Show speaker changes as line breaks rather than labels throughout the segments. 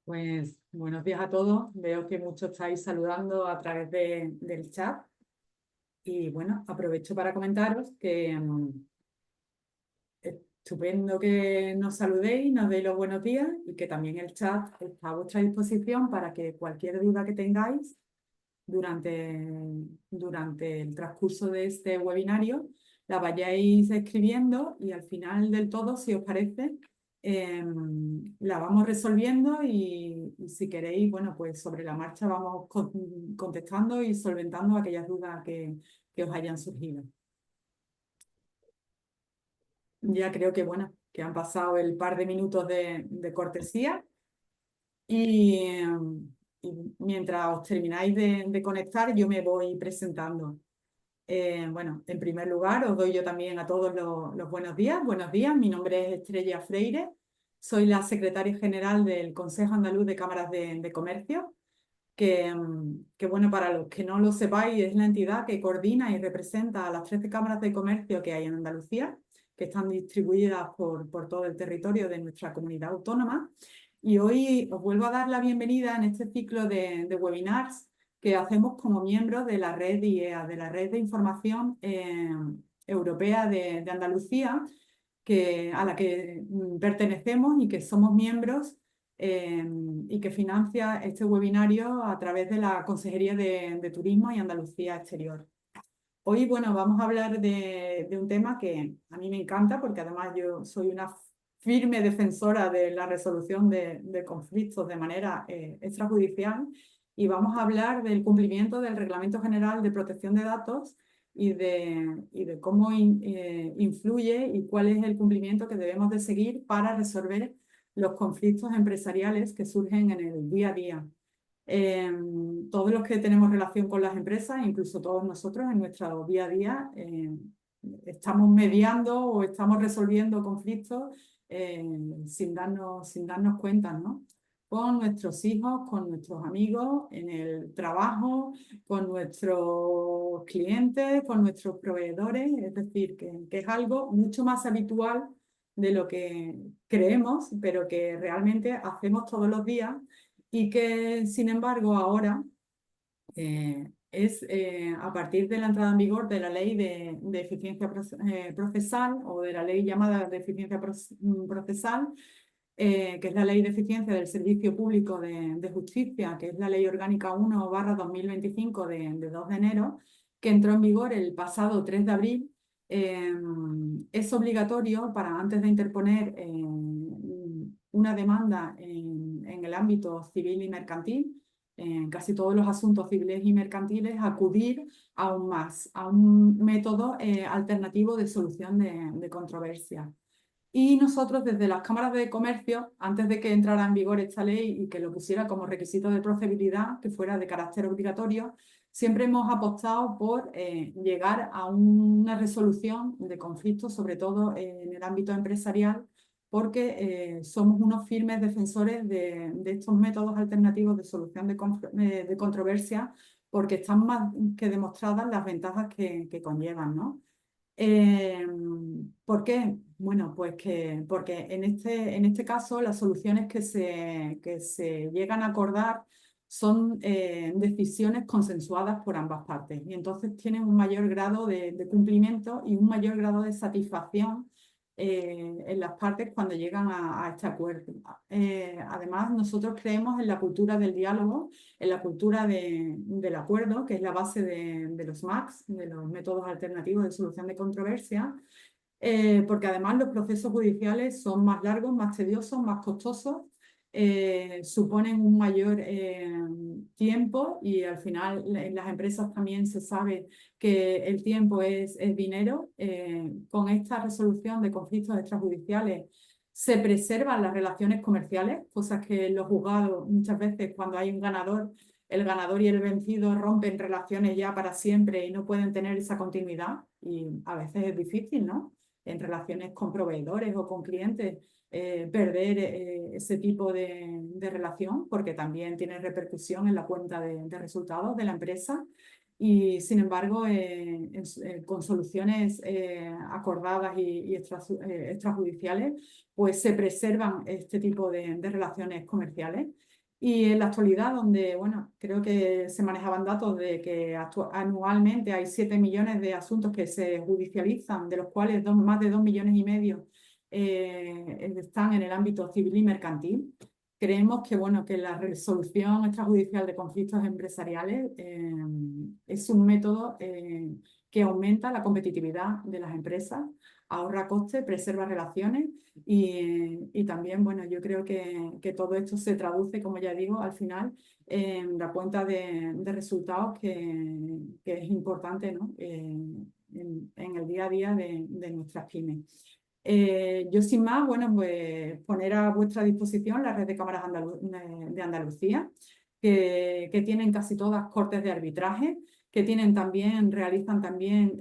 Pues buenos días a todos. Veo que muchos estáis saludando a través del chat. Y bueno, aprovecho para comentaros que estupendo que nos saludéis, nos deis los buenos días y que también el chat está a vuestra disposición para que cualquier duda que tengáis durante, durante el transcurso de este webinario la vayáis escribiendo y al final del todo, si os parece, la vamos resolviendo y si queréis, bueno, pues sobre la marcha vamos contestando y solventando aquellas dudas que os hayan surgido. Ya creo que, bueno, que han pasado el par de minutos de cortesía y, y mientras os termináis de conectar, yo me voy presentando. Bueno, en primer lugar, os doy yo también a todos los buenos días. Buenos días, mi nombre es Estrella Freire, soy la secretaria general del Consejo Andaluz de Cámaras de Comercio, que bueno, para los que no lo sepáis, es la entidad que coordina y representa a las 13 cámaras de comercio que hay en Andalucía, que están distribuidas por todo el territorio de nuestra comunidad autónoma. Y hoy os vuelvo a dar la bienvenida en este ciclo de webinars que hacemos como miembros de la red IEA, de la red de información europea de Andalucía, a la que pertenecemos y que somos miembros y que financia este webinario a través de la Consejería de Turismo y Andalucía Exterior. Hoy, bueno, vamos a hablar de un tema que a mí me encanta porque además yo soy una firme defensora de la resolución de conflictos de manera extrajudicial y vamos a hablar del cumplimiento del Reglamento General de Protección de Datos y de cómo influye y cuál es el cumplimiento que debemos de seguir para resolver los conflictos empresariales que surgen en el día a día. Todos los que tenemos relación con las empresas, incluso todos nosotros en nuestro día a día, estamos mediando o estamos resolviendo conflictos sin darnos cuenta, ¿no? Con nuestros hijos, con nuestros amigos, en el trabajo, con nuestros clientes, con nuestros proveedores, es decir, que es algo mucho más habitual de lo que creemos, pero que realmente hacemos todos los días y que, sin embargo, ahora es a partir de la entrada en vigor de la ley de eficiencia procesal o de la ley llamada de eficiencia procesal, que es la ley de eficiencia del Servicio Público de Justicia, que es la ley orgánica 1/2025 de 2 de enero, que entró en vigor el pasado 3 de abril. Es obligatorio para antes de interponer una demanda en el ámbito civil y mercantil, en casi todos los asuntos civiles y mercantiles, acudir a un método alternativo de solución de controversia. Y nosotros desde las cámaras de comercio, antes de que entrara en vigor esta ley y que lo pusiera como requisito de procedibilidad, que fuera de carácter obligatorio, siempre hemos apostado por llegar a una resolución de conflictos, sobre todo en el ámbito empresarial, porque somos unos firmes defensores de estos métodos alternativos de solución de controversia, porque están más que demostradas las ventajas que conllevan, ¿no? ¿Por qué? Bueno, pues porque en este caso las soluciones que se llegan a acordar son decisiones consensuadas por ambas partes y entonces tienen un mayor grado de cumplimiento y un mayor grado de satisfacción en las partes cuando llegan a este acuerdo. Además, nosotros creemos en la cultura del diálogo, en la cultura del acuerdo, que es la base de los MACs, de los métodos alternativos de solución de controversia, porque además los procesos judiciales son más largos, más tediosos, más costosos, suponen un mayor tiempo y al final en las empresas también se sabe que el tiempo es dinero. Con esta resolución de conflictos extrajudiciales se preservan las relaciones comerciales, cosas que en los juzgados muchas veces cuando hay un ganador, el ganador y el vencido rompen relaciones ya para siempre y no pueden tener esa continuidad y a veces es difícil, ¿no? En relaciones con proveedores o con clientes, perder ese tipo de relación porque también tiene repercusión en la cuenta de resultados de la empresa y sin embargo con soluciones acordadas y extrajudiciales pues se preservan este tipo de relaciones comerciales. Y en la actualidad, donde, bueno, creo que se manejaban datos de que anualmente hay 7 millones de asuntos que se judicializan, de los cuales más de 2,5 millones están en el ámbito civil y mercantil. Creemos que, bueno, que la resolución extrajudicial de conflictos empresariales es un método que aumenta la competitividad de las empresas, ahorra costes, preserva relaciones y también, bueno, yo creo que todo esto se traduce, como ya digo, al final en la cuenta de resultados que es importante, ¿no? En el día a día de nuestras pymes. Yo sin más, bueno, pues poner a vuestra disposición la red de cámaras de Andalucía, que tienen casi todas cortes de arbitraje, que tienen también, realizan también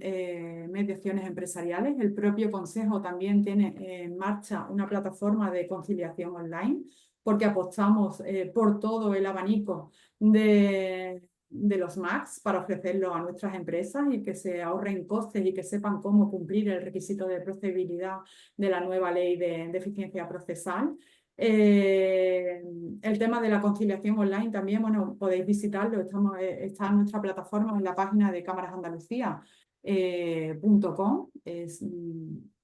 mediaciones empresariales. El propio Consejo también tiene en marcha una plataforma de conciliación online, porque apostamos por todo el abanico de los MACs para ofrecerlo a nuestras empresas y que se ahorren costes y que sepan cómo cumplir el requisito de procedibilidad de la nueva ley de eficiencia procesal. El tema de la conciliación online también, bueno, podéis visitarlo, está en nuestra plataforma en la página de cámarasandalucía.com. Es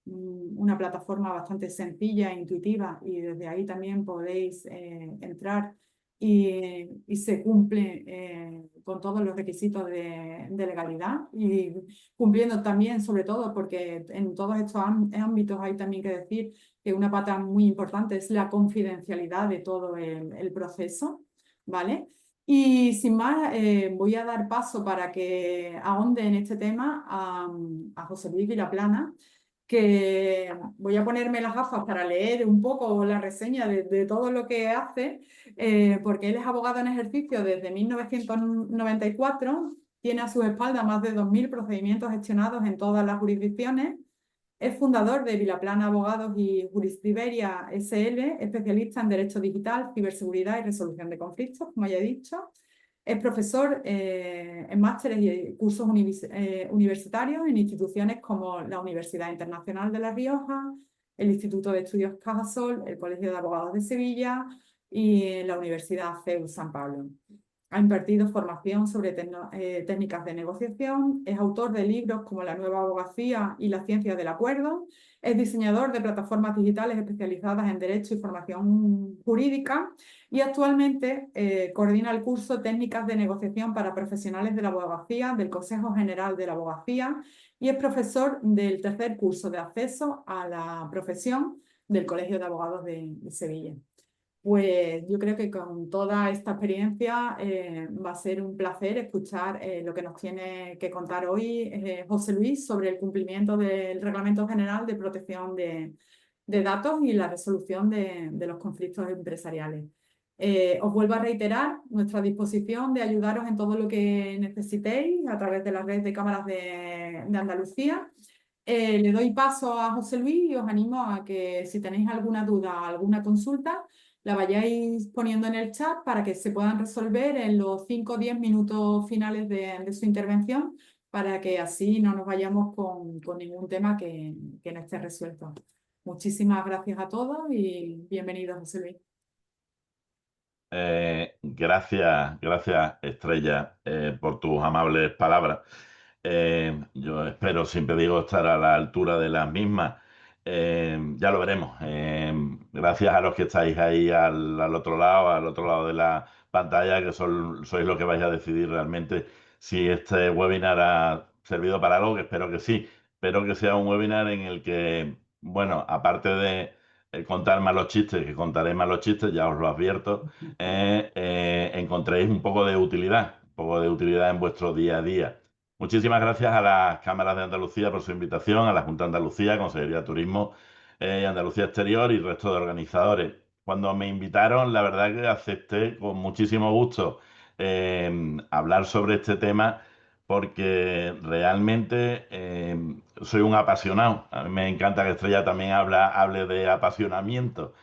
una plataforma bastante sencilla e intuitiva y desde ahí también podéis entrar y se cumple con todos los requisitos de legalidad y cumpliendo también, sobre todo, porque en todos estos ámbitos hay también que decir que una pata muy importante es la confidencialidad de todo el proceso, ¿vale? Y sin más, voy a dar paso para que ahonde en este tema a José Luis Vilaplana, que voy a ponerme las gafas para leer un poco la reseña de todo lo que hace, porque él es abogado en ejercicio desde 1994, tiene a su espalda más de 2.000 procedimientos gestionados en todas las jurisdicciones. Es fundador de Vilaplana Abogados y Juristiberia SL, especialista en Derecho Digital, Ciberseguridad y Resolución de Conflictos, como ya he dicho. Es profesor en másteres y cursos universitarios en instituciones como la Universidad Internacional de La Rioja, el Instituto de Estudios Cajasol, el Colegio de Abogados de Sevilla y la Universidad CEU San Pablo. Ha impartido formación sobre técnicas de negociación, es autor de libros como La nueva abogacía y la ciencia del acuerdo, es diseñador de plataformas digitales especializadas en derecho y formación jurídica y actualmente coordina el curso Técnicas de negociación para profesionales de la abogacía del Consejo General de la Abogacía y es profesor del tercer curso de acceso a la profesión del Colegio de Abogados de Sevilla. Pues yo creo que con toda esta experiencia va a ser un placer escuchar lo que nos tiene que contar hoy José Luis sobre el cumplimiento del Reglamento General de Protección de Datos y la resolución de los conflictos empresariales. Os vuelvo a reiterar nuestra disposición de ayudaros en todo lo que necesitéis a través de la red de cámaras de Andalucía. Le doy paso a José Luis y os animo a que si tenéis alguna duda, alguna consulta, la vayáis poniendo en el chat para que se puedan resolver en los 5 o 10 minutos finales de su intervención, para que así no nos vayamos con ningún tema que no esté resuelto. Muchísimas gracias a todos y bienvenidos, José Luis.
Gracias, Estrella, por tus amables palabras. Yo espero, siempre digo, estar a la altura de las mismas. Ya lo veremos. Gracias a los que estáis ahí al otro lado de la pantalla, que sois los que vais a decidir realmente si este webinar ha servido para algo, que espero que sí. Espero que sea un webinar en el que, bueno, aparte de contar malos chistes, que contaré malos chistes, ya os lo advierto, encontréis un poco de utilidad en vuestro día a día. Muchísimas gracias a las cámaras de Andalucía por su invitación, a la Junta de Andalucía, Consejería de Turismo y Andalucía Exterior y el resto de organizadores. Cuando me invitaron, la verdad que acepté con muchísimo gusto hablar sobre este tema porque realmente soy un apasionado. A mí me encanta que Estrella también hable de apasionamiento,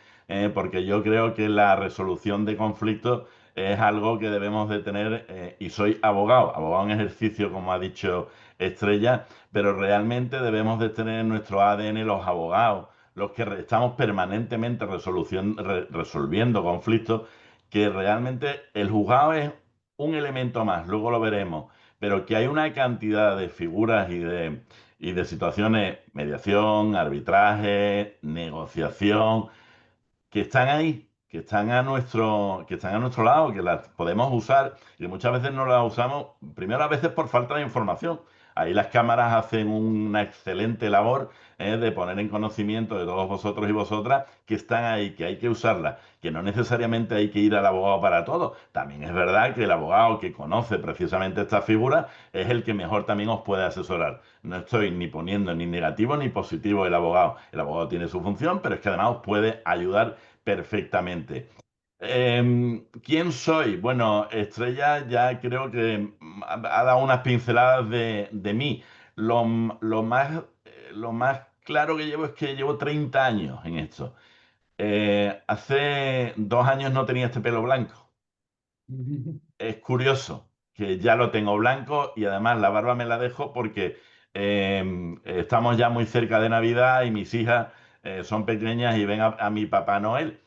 porque yo creo que la resolución de conflictos es algo que debemos de tener, y soy abogado en ejercicio, como ha dicho Estrella, pero realmente debemos de tener en nuestro ADN los abogados, los que estamos permanentemente resolviendo conflictos que realmente el juzgado es un elemento más, luego lo veremos, pero que hay una cantidad de figuras y de situaciones, mediación, arbitraje, negociación, que están ahí, que están a nuestro lado, que las podemos usar y muchas veces no las usamos, primero a veces por falta de información. Ahí las cámaras hacen una excelente labor de poner en conocimiento de todos vosotros y vosotras que están ahí, que hay que usarlas, que no necesariamente hay que ir al abogado para todo. También es verdad que el abogado que conoce precisamente esta figura es el que mejor también os puede asesorar. No estoy ni poniendo ni negativo ni positivo el abogado. El abogado tiene su función, pero es que además os puede ayudar perfectamente. ¿Quién soy? Bueno, Estrella ya creo que ha dado unas pinceladas de mí. Lo, lo más claro que llevo es que llevo 30 años en esto. Hace 2 años no tenía este pelo blanco. Es curioso que ya lo tengo blanco y además la barba me la dejo porque estamos ya muy cerca de Navidad y mis hijas son pequeñas y ven a mi Papá Noel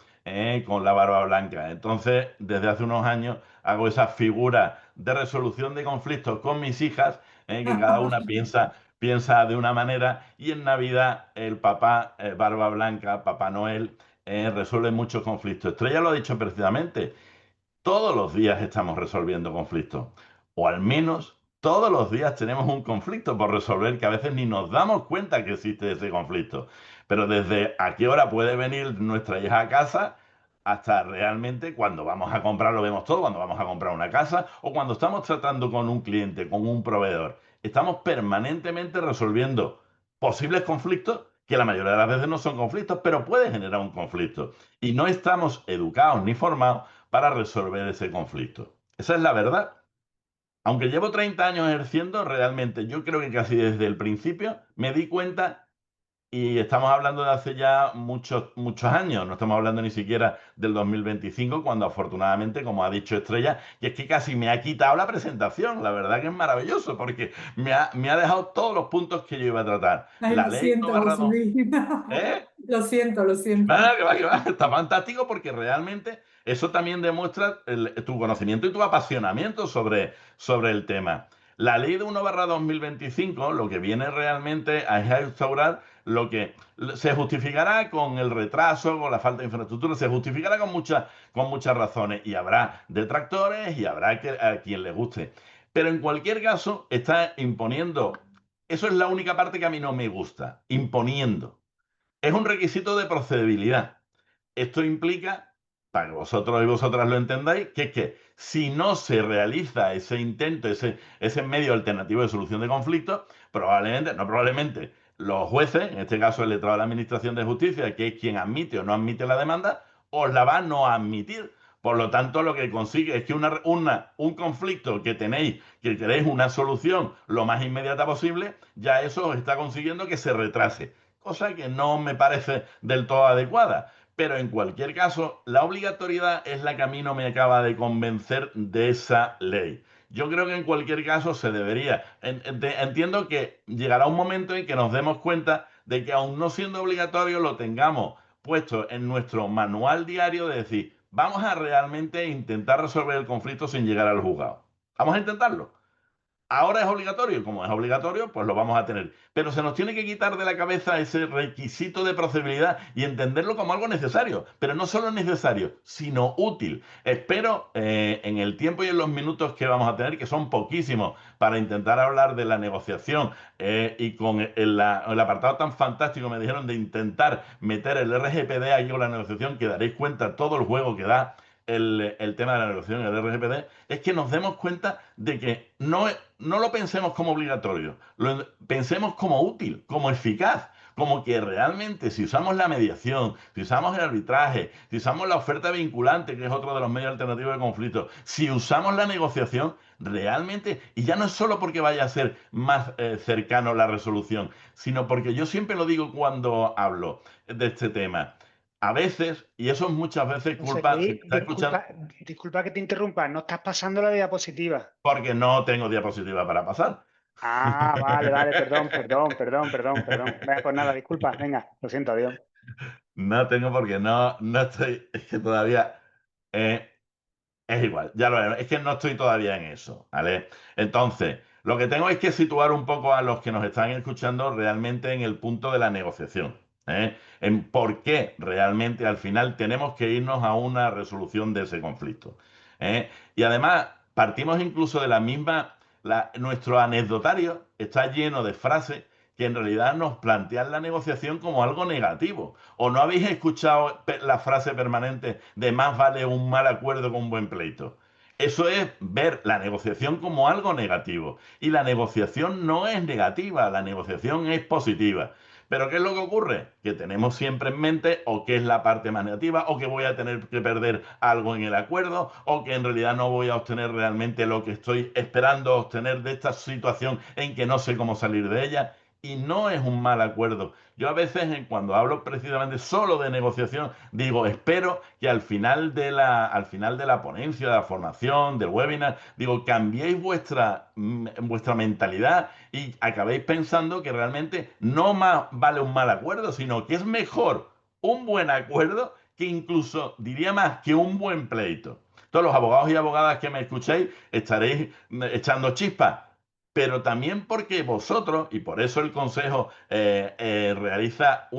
con la barba blanca. Entonces, desde hace unos años hago esa figura de resolución de conflictos con mis hijas, que cada una piensa de una manera y en Navidad el papá, barba blanca, Papá Noel, resuelve muchos conflictos. Estrella lo ha dicho precisamente. Todos los días estamos resolviendo conflictos, o al menos todos los días tenemos un conflicto por resolver que a veces ni nos damos cuenta que existe ese conflicto. Pero desde a qué hora puede venir nuestra hija a casa hasta realmente cuando vamos a comprar, lo vemos todo, cuando vamos a comprar una casa o cuando estamos tratando con un cliente, con un proveedor. Estamos permanentemente resolviendo posibles conflictos que la mayoría de las veces no son conflictos, pero puede generar un conflicto. Y no estamos educados ni formados para resolver ese conflicto. Esa es la verdad. Aunque llevo 30 años ejerciendo, realmente yo creo que casi desde el principio me di cuenta, y estamos hablando de hace ya muchos, muchos años, no estamos hablando ni siquiera del 2025, cuando afortunadamente, como ha dicho Estrella, y es que casi me ha quitado la presentación, la verdad que es maravilloso, porque me ha dejado todos los puntos que yo iba a tratar.
Ay,
La
lo
ley 1
siento,
barra
José
2.
Luis.
¿Eh?
Lo siento, lo siento.
Que va, está fantástico porque realmente eso también demuestra tu conocimiento y tu apasionamiento sobre el tema. La ley de 1/2025 lo que viene realmente es a instaurar lo que se justificará con el retraso, con la falta de infraestructura, se justificará con muchas razones y habrá detractores y habrá a quien le guste. Pero en cualquier caso está imponiendo, eso es la única parte que a mí no me gusta, imponiendo. Es un requisito de procedibilidad. Esto implica, para que vosotros y vosotras lo entendáis, que es que si no se realiza ese intento, ese medio alternativo de solución de conflictos, probablemente, no probablemente, los jueces, en este caso el letrado de la Administración de Justicia, que es quien admite o no admite la demanda, os la va a no admitir. Por lo tanto, lo que consigue es que un conflicto que tenéis, que queréis una solución lo más inmediata posible, ya eso os está consiguiendo que se retrase, cosa que no me parece del todo adecuada. Pero en cualquier caso, la obligatoriedad es la que a mí no me acaba de convencer de esa ley. Yo creo que en cualquier caso se debería. Entiendo que llegará un momento en que nos demos cuenta de que aun no siendo obligatorio lo tengamos puesto en nuestro manual diario de decir, vamos a realmente intentar resolver el conflicto sin llegar al juzgado. Vamos a intentarlo. Ahora es obligatorio, y como es obligatorio, pues lo vamos a tener. Pero se nos tiene que quitar de la cabeza ese requisito de procedibilidad y entenderlo como algo necesario. Pero no solo necesario, sino útil. Espero en el tiempo y en los minutos que vamos a tener, que son poquísimos, para intentar hablar de la negociación y con el apartado tan fantástico, me dijeron, de intentar meter el RGPD ahí con la negociación, que daréis cuenta todo el juego que da el tema de la negociación en el RGPD, es que nos demos cuenta de que no lo pensemos como obligatorio, lo pensemos como útil, como eficaz, como que realmente si usamos la mediación, si usamos el arbitraje, si usamos la oferta vinculante, que es otro de los medios alternativos de conflicto, si usamos la negociación, realmente, y ya no es solo porque vaya a ser más cercano la resolución, sino porque yo siempre lo digo cuando hablo de este tema. A veces, y eso es muchas veces
José
culpa, si
Luis,
me está escuchando,
disculpa que te interrumpa, no estás pasando la diapositiva.
porque no tengo diapositiva para pasar.
Ah, vale, perdón. Venga, pues nada, disculpa, venga, lo siento, adiós.
No tengo porque no estoy, es que todavía. Es igual, ya lo veremos. Es que no estoy todavía en eso, ¿vale? Entonces, lo que tengo es que situar un poco a los que nos están escuchando realmente en el punto de la negociación, ¿eh? En por qué realmente al final tenemos que irnos a una resolución de ese conflicto, ¿eh? Y además, partimos incluso de la misma, nuestro anecdotario está lleno de frases que en realidad nos plantean la negociación como algo negativo. ¿O no habéis escuchado la frase permanente de más vale un mal acuerdo que un buen pleito? Eso es ver la negociación como algo negativo. Y la negociación no es negativa, la negociación es positiva. Pero ¿qué es lo que ocurre? Que tenemos siempre en mente o que es la parte más negativa, o que voy a tener que perder algo en el acuerdo, o que en realidad no voy a obtener realmente lo que estoy esperando obtener de esta situación en que no sé cómo salir de ella. Y no es un mal acuerdo. Yo a veces, cuando hablo precisamente solo de negociación, digo, espero que al final de la ponencia, de la formación, del webinar, digo, cambiéis vuestra mentalidad y acabéis pensando que realmente no más vale un mal acuerdo, sino que es mejor un buen acuerdo que incluso, diría más, que un buen pleito. Todos los abogados y abogadas que me escuchéis estaréis echando chispas, pero también porque vosotros, y por eso el Consejo realiza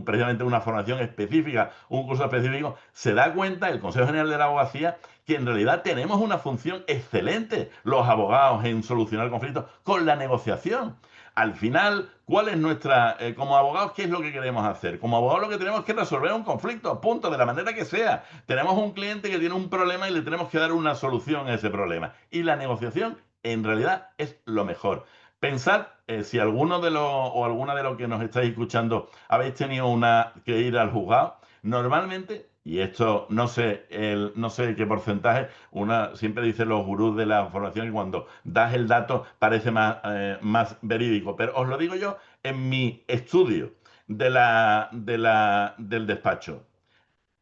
precisamente una formación específica, un curso específico, se da cuenta, el Consejo General de la Abogacía, que en realidad tenemos una función excelente, los abogados, en solucionar conflictos con la negociación. Al final, ¿cuál es como abogados, qué es lo que queremos hacer? Como abogados lo que tenemos que resolver un conflicto, punto, de la manera que sea. Tenemos un cliente que tiene un problema y le tenemos que dar una solución a ese problema. Y la negociación en realidad es lo mejor. Pensad, si alguno de los o alguna de los que nos estáis escuchando habéis tenido que ir al juzgado, normalmente, y esto no sé qué porcentaje, siempre dicen los gurús de la formación que cuando das el dato parece más verídico, pero os lo digo yo en mi estudio del despacho.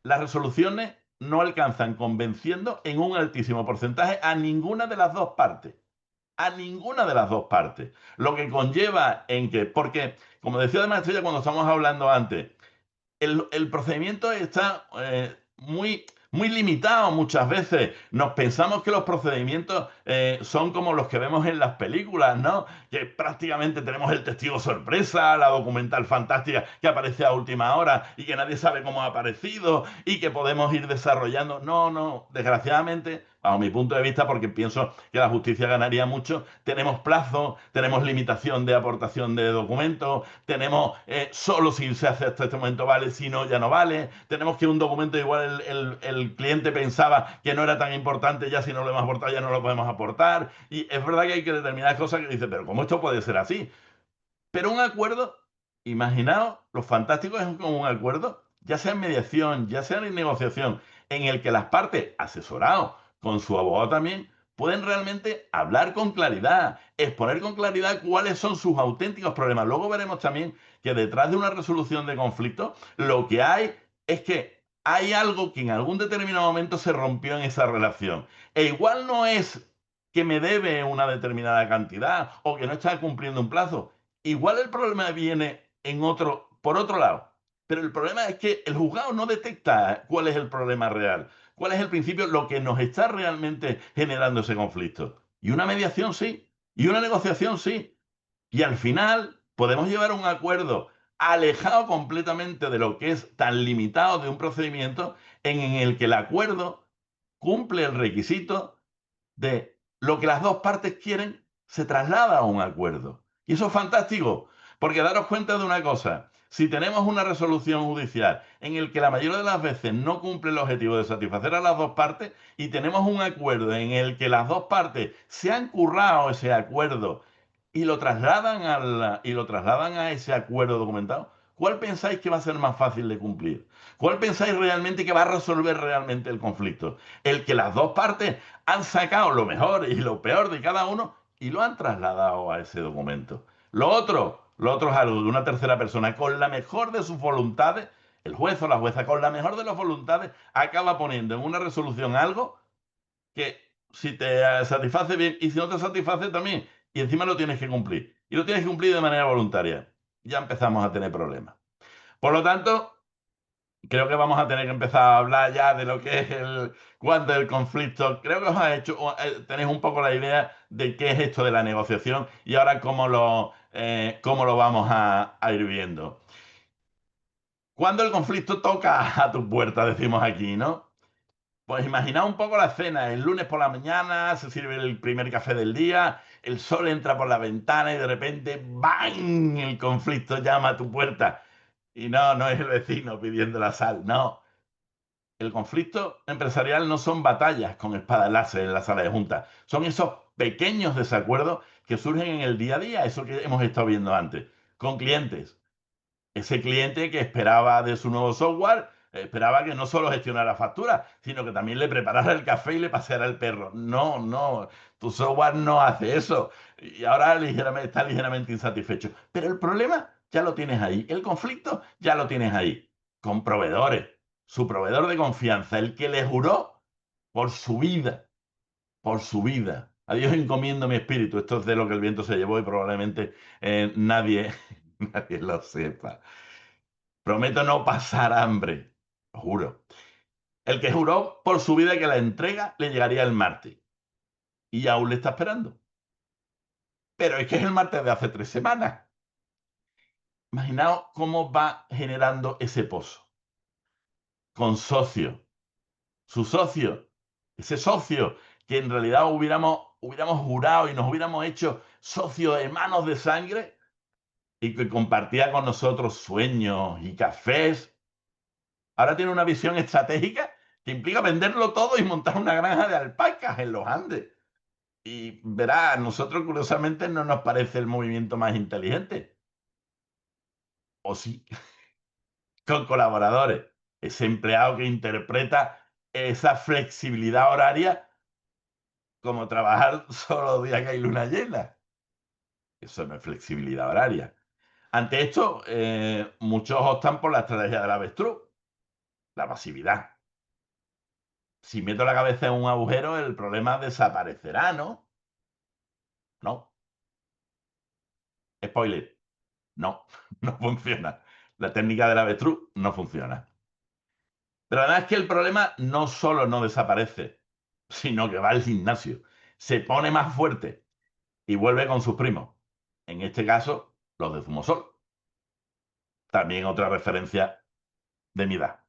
Las resoluciones no alcanzan convenciendo en un altísimo porcentaje a ninguna de las dos partes, a ninguna de las dos partes. Lo que conlleva en que, porque, como decía además Estrella cuando estamos hablando antes, el procedimiento está muy limitado muchas veces. Nos pensamos que los procedimientos son como los que vemos en las películas, ¿no? Que prácticamente tenemos el testigo sorpresa, la documental fantástica que aparece a última hora y que nadie sabe cómo ha aparecido y que podemos ir desarrollando. No, no, desgraciadamente, bajo mi punto de vista, porque pienso que la justicia ganaría mucho, tenemos plazo, tenemos limitación de aportación de documentos, tenemos solo si se hace hasta este momento vale, si no ya no vale, tenemos que un documento igual el cliente pensaba que no era tan importante, ya si no lo hemos aportado ya no lo podemos aportar, y es verdad que hay que determinar cosas que dice, pero ¿cómo esto puede ser así? Pero un acuerdo, imaginaos, lo fantástico es como un acuerdo, ya sea en mediación, ya sea en negociación, en el que las partes, asesorados con su abogado también, pueden realmente hablar con claridad, exponer con claridad cuáles son sus auténticos problemas. Luego veremos también que detrás de una resolución de conflicto, lo que hay es que hay algo que en algún determinado momento se rompió en esa relación. E igual no es que me debe una determinada cantidad o que no está cumpliendo un plazo. Igual el problema viene por otro lado, pero el problema es que el juzgado no detecta cuál es el problema real, cuál es el principio, lo que nos está realmente generando ese conflicto. Y una mediación sí, y una negociación sí. Y al final podemos llevar un acuerdo alejado completamente de lo que es tan limitado de un procedimiento en el que el acuerdo cumple el requisito de lo que las dos partes quieren se traslada a un acuerdo. Y eso es fantástico, porque daros cuenta de una cosa, si tenemos una resolución judicial en el que la mayoría de las veces no cumple el objetivo de satisfacer a las dos partes y tenemos un acuerdo en el que las dos partes se han currado ese acuerdo y lo trasladan a ese acuerdo documentado, ¿cuál pensáis que va a ser más fácil de cumplir? ¿Cuál pensáis realmente que va a resolver realmente el conflicto? El que las dos partes han sacado lo mejor y lo peor de cada uno y lo han trasladado a ese documento. Lo otro es algo de una tercera persona con la mejor de sus voluntades, el juez o la jueza con la mejor de las voluntades acaba poniendo en una resolución algo que si te satisface bien y si no te satisface también, y encima lo tienes que cumplir. Y lo tienes que cumplir de manera voluntaria. Ya empezamos a tener problemas. Por lo tanto, creo que vamos a tener que empezar a hablar ya de lo que es cuánto es el conflicto. Creo que os ha hecho, tenéis un poco la idea de qué es esto de la negociación y ahora cómo lo vamos a ir viendo. Cuando el conflicto toca a tu puerta, decimos aquí, ¿no? Pues imagina un poco la escena. El lunes por la mañana se sirve el primer café del día, el sol entra por la ventana y de repente, ¡bang! El conflicto llama a tu puerta. Y no, no es el vecino pidiendo la sal, no. El conflicto empresarial no son batallas con espadas láser en la sala de juntas, son esos pequeños desacuerdos que surgen en el día a día, eso que hemos estado viendo antes, con clientes. Ese cliente que esperaba de su nuevo software, esperaba que no solo gestionara facturas, sino que también le preparara el café y le paseara el perro. No, no, tu software no hace eso. Y ahora está ligeramente insatisfecho. Pero el problema ya lo tienes ahí, el conflicto ya lo tienes ahí, con proveedores. Su proveedor de confianza, el que le juró por su vida, por su vida. A Dios encomiendo mi espíritu. Esto es de lo que el viento se llevó y probablemente nadie, nadie lo sepa. Prometo no pasar hambre, lo juro. El que juró por su vida que la entrega le llegaría el martes y aún le está esperando. Pero es que es el martes de hace 3 semanas. Imaginaos cómo va generando ese pozo. Con socio, su socio, ese socio que en realidad hubiéramos jurado y nos hubiéramos hecho socios hermanos de sangre y que compartía con nosotros sueños y cafés. Ahora tiene una visión estratégica que implica venderlo todo y montar una granja de alpacas en los Andes. Y verá, a nosotros curiosamente no nos parece el movimiento más inteligente. O sí, con colaboradores. Ese empleado que interpreta esa flexibilidad horaria como trabajar solo los días que hay luna llena. Eso no es flexibilidad horaria. Ante esto, muchos optan por la estrategia del avestruz, la pasividad. Si meto la cabeza en un agujero, el problema desaparecerá, ¿no? No. Spoiler. No, no funciona. La técnica del avestruz no funciona. Pero además es que el problema no solo no desaparece, sino que va al gimnasio, se pone más fuerte y vuelve con sus primos. En este caso, los de Zumosol. También otra referencia de mi edad.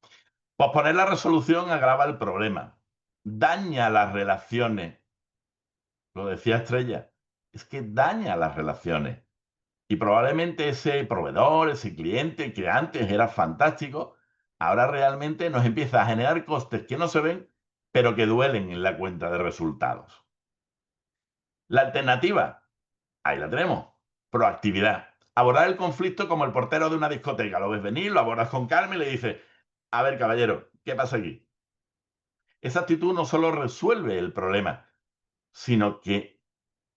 Posponer la resolución agrava el problema, daña las relaciones. Lo decía Estrella, es que daña las relaciones. Y probablemente ese proveedor, ese cliente que antes era fantástico, ahora realmente nos empieza a generar costes que no se ven, pero que duelen en la cuenta de resultados. La alternativa, ahí la tenemos, proactividad. Abordar el conflicto como el portero de una discoteca. Lo ves venir, lo abordas con calma y le dices, a ver, caballero, ¿qué pasa aquí? Esa actitud no solo resuelve el problema, sino que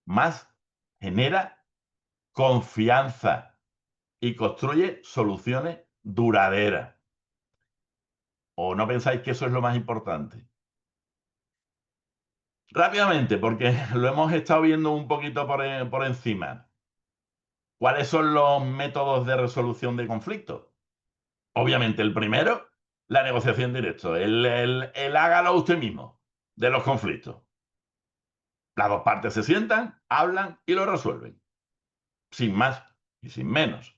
más genera confianza y construye soluciones duraderas. ¿O no pensáis que eso es lo más importante? Rápidamente, porque lo hemos estado viendo un poquito por encima. ¿Cuáles son los métodos de resolución de conflictos? Obviamente, el primero, la negociación directa. El hágalo usted mismo de los conflictos. Las dos partes se sientan, hablan y lo resuelven. Sin más y sin menos.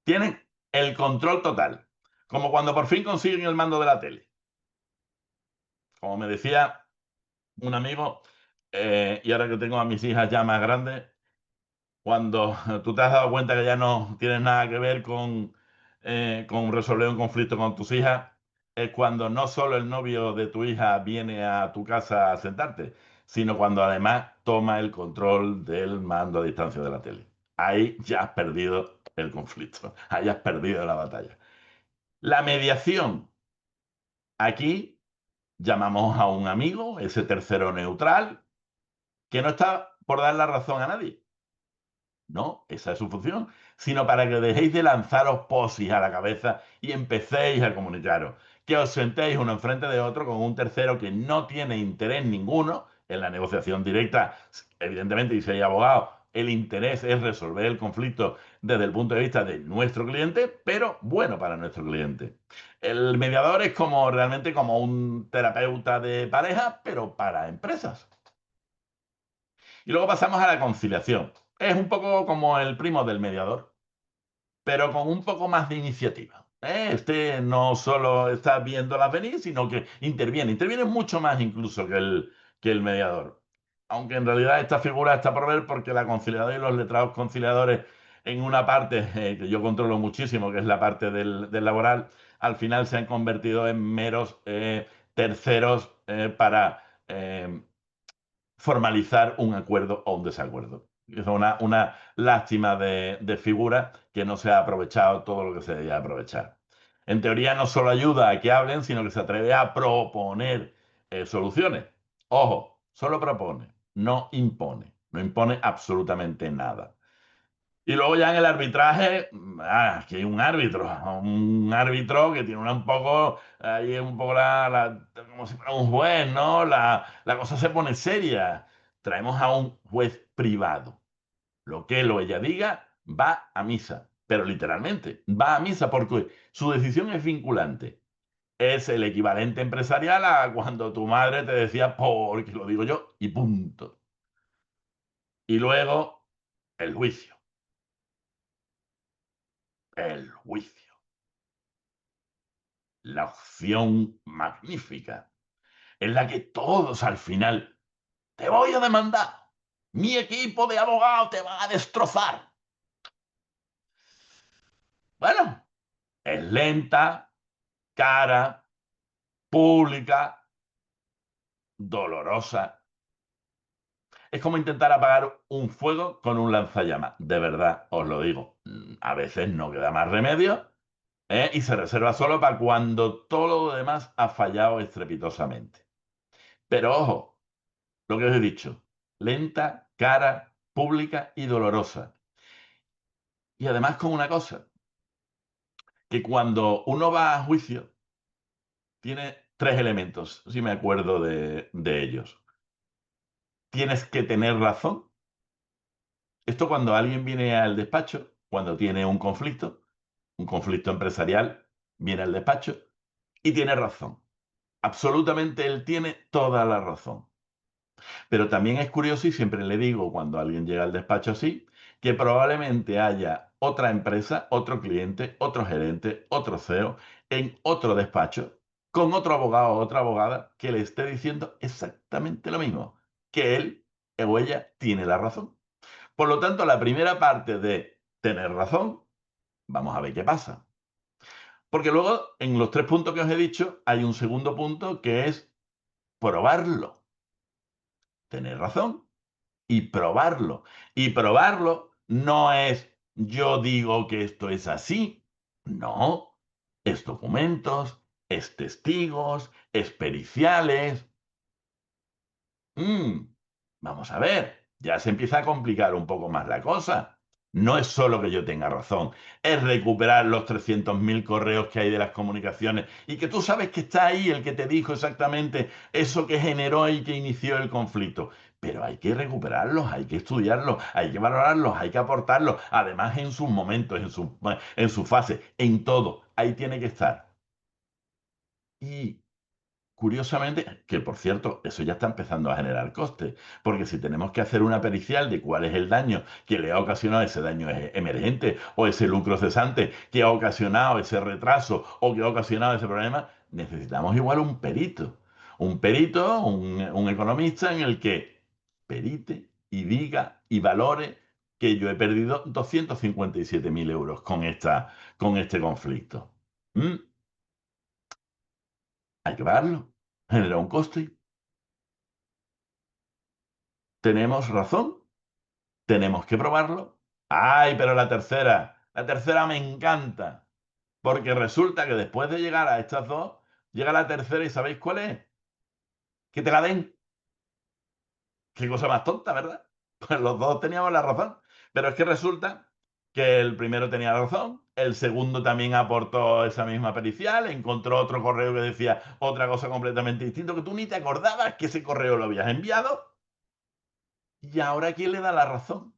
Tienen el control total. Como cuando por fin consiguen el mando de la tele. Como me decía un amigo, y ahora que tengo a mis hijas ya más grandes, cuando tú te has dado cuenta que ya no tienes nada que ver con resolver un conflicto con tus hijas, es cuando no solo el novio de tu hija viene a tu casa a sentarte, sino cuando además toma el control del mando a distancia de la tele. Ahí ya has perdido el conflicto, ahí has perdido la batalla. La mediación. Aquí llamamos a un amigo, ese tercero neutral, que no está por dar la razón a nadie. No, esa es su función, sino para que dejéis de lanzaros posis a la cabeza y empecéis a comunicaros. Que os sentéis uno enfrente de otro con un tercero que no tiene interés ninguno en la negociación directa. Evidentemente, y si hay abogado, el interés es resolver el conflicto desde el punto de vista de nuestro cliente, pero bueno para nuestro cliente. El mediador es realmente como un terapeuta de pareja, pero para empresas. Y luego pasamos a la conciliación. Es un poco como el primo del mediador, pero con un poco más de iniciativa. Este no solo está viéndolas venir, sino que interviene mucho más incluso que el mediador. Aunque en realidad esta figura está por ver porque la conciliadora y los letrados conciliadores en una parte que yo controlo muchísimo, que es la parte del laboral, al final se han convertido en meros terceros para formalizar un acuerdo o un desacuerdo. Es una lástima de figura que no se ha aprovechado todo lo que se debía aprovechar. En teoría no solo ayuda a que hablen, sino que se atreve a proponer soluciones. Ojo, solo propone, no impone. No impone absolutamente nada. Y luego ya en el arbitraje, aquí hay un árbitro que tiene un poco, ahí un poco como si fuera un juez, ¿no? La cosa se pone seria. Traemos a un juez privado. Lo que él o ella diga va a misa, pero literalmente va a misa porque su decisión es vinculante. Es el equivalente empresarial a cuando tu madre te decía, porque lo digo yo, y punto. Y luego, el juicio. El juicio. La opción magnífica, en la que todos al final, te voy a demandar, mi equipo de abogados te va a destrozar. Bueno, es lenta, cara, pública, dolorosa. Es como intentar apagar un fuego con un lanzallamas. De verdad, os lo digo. A veces no queda más remedio, y se reserva solo para cuando todo lo demás ha fallado estrepitosamente. Pero ojo, lo que os he dicho, lenta, cara, pública y dolorosa. Y además con una cosa, que cuando uno va a juicio, tiene tres elementos, si me acuerdo de ellos. Tienes que tener razón. Esto cuando alguien viene al despacho, cuando tiene un conflicto empresarial, viene al despacho y tiene razón. Absolutamente él tiene toda la razón. Pero también es curioso, y siempre le digo cuando alguien llega al despacho así, que probablemente haya otra empresa, otro cliente, otro gerente, otro CEO, en otro despacho, con otro abogado o otra abogada que le esté diciendo exactamente lo mismo, que él o ella tiene la razón. Por lo tanto, la primera parte de tener razón, vamos a ver qué pasa. Porque luego, en los tres puntos que os he dicho, hay un segundo punto que es probarlo. Tener razón y probarlo. Y probarlo no es yo digo que esto es así. No, es documentos, es testigos, es periciales. Vamos a ver, ya se empieza a complicar un poco más la cosa. No es solo que yo tenga razón, es recuperar los 300.000 correos que hay de las comunicaciones y que tú sabes que está ahí el que te dijo exactamente eso que generó y que inició el conflicto. Pero hay que recuperarlos, hay que estudiarlos, hay que valorarlos, hay que aportarlos, además en sus momentos, en su fase, en todo. Ahí tiene que estar. Y curiosamente, que por cierto, eso ya está empezando a generar costes, porque si tenemos que hacer una pericial de cuál es el daño que le ha ocasionado ese daño emergente o ese lucro cesante que ha ocasionado ese retraso o que ha ocasionado ese problema, necesitamos igual un perito. Un perito, un economista en el que perite y diga y valore que yo he perdido 257.000 euros con este conflicto. ¿Mm? Hay que pagarlo. Genera un coste. Tenemos razón, tenemos que probarlo. Ay, pero la tercera me encanta, porque resulta que después de llegar a estas dos, llega la tercera y ¿sabéis cuál es? Que te la den. Qué cosa más tonta, ¿verdad? Pues los dos teníamos la razón, pero es que resulta que el primero tenía razón, el segundo también aportó esa misma pericial, encontró otro correo que decía otra cosa completamente distinta, que tú ni te acordabas que ese correo lo habías enviado, y ahora ¿quién le da la razón?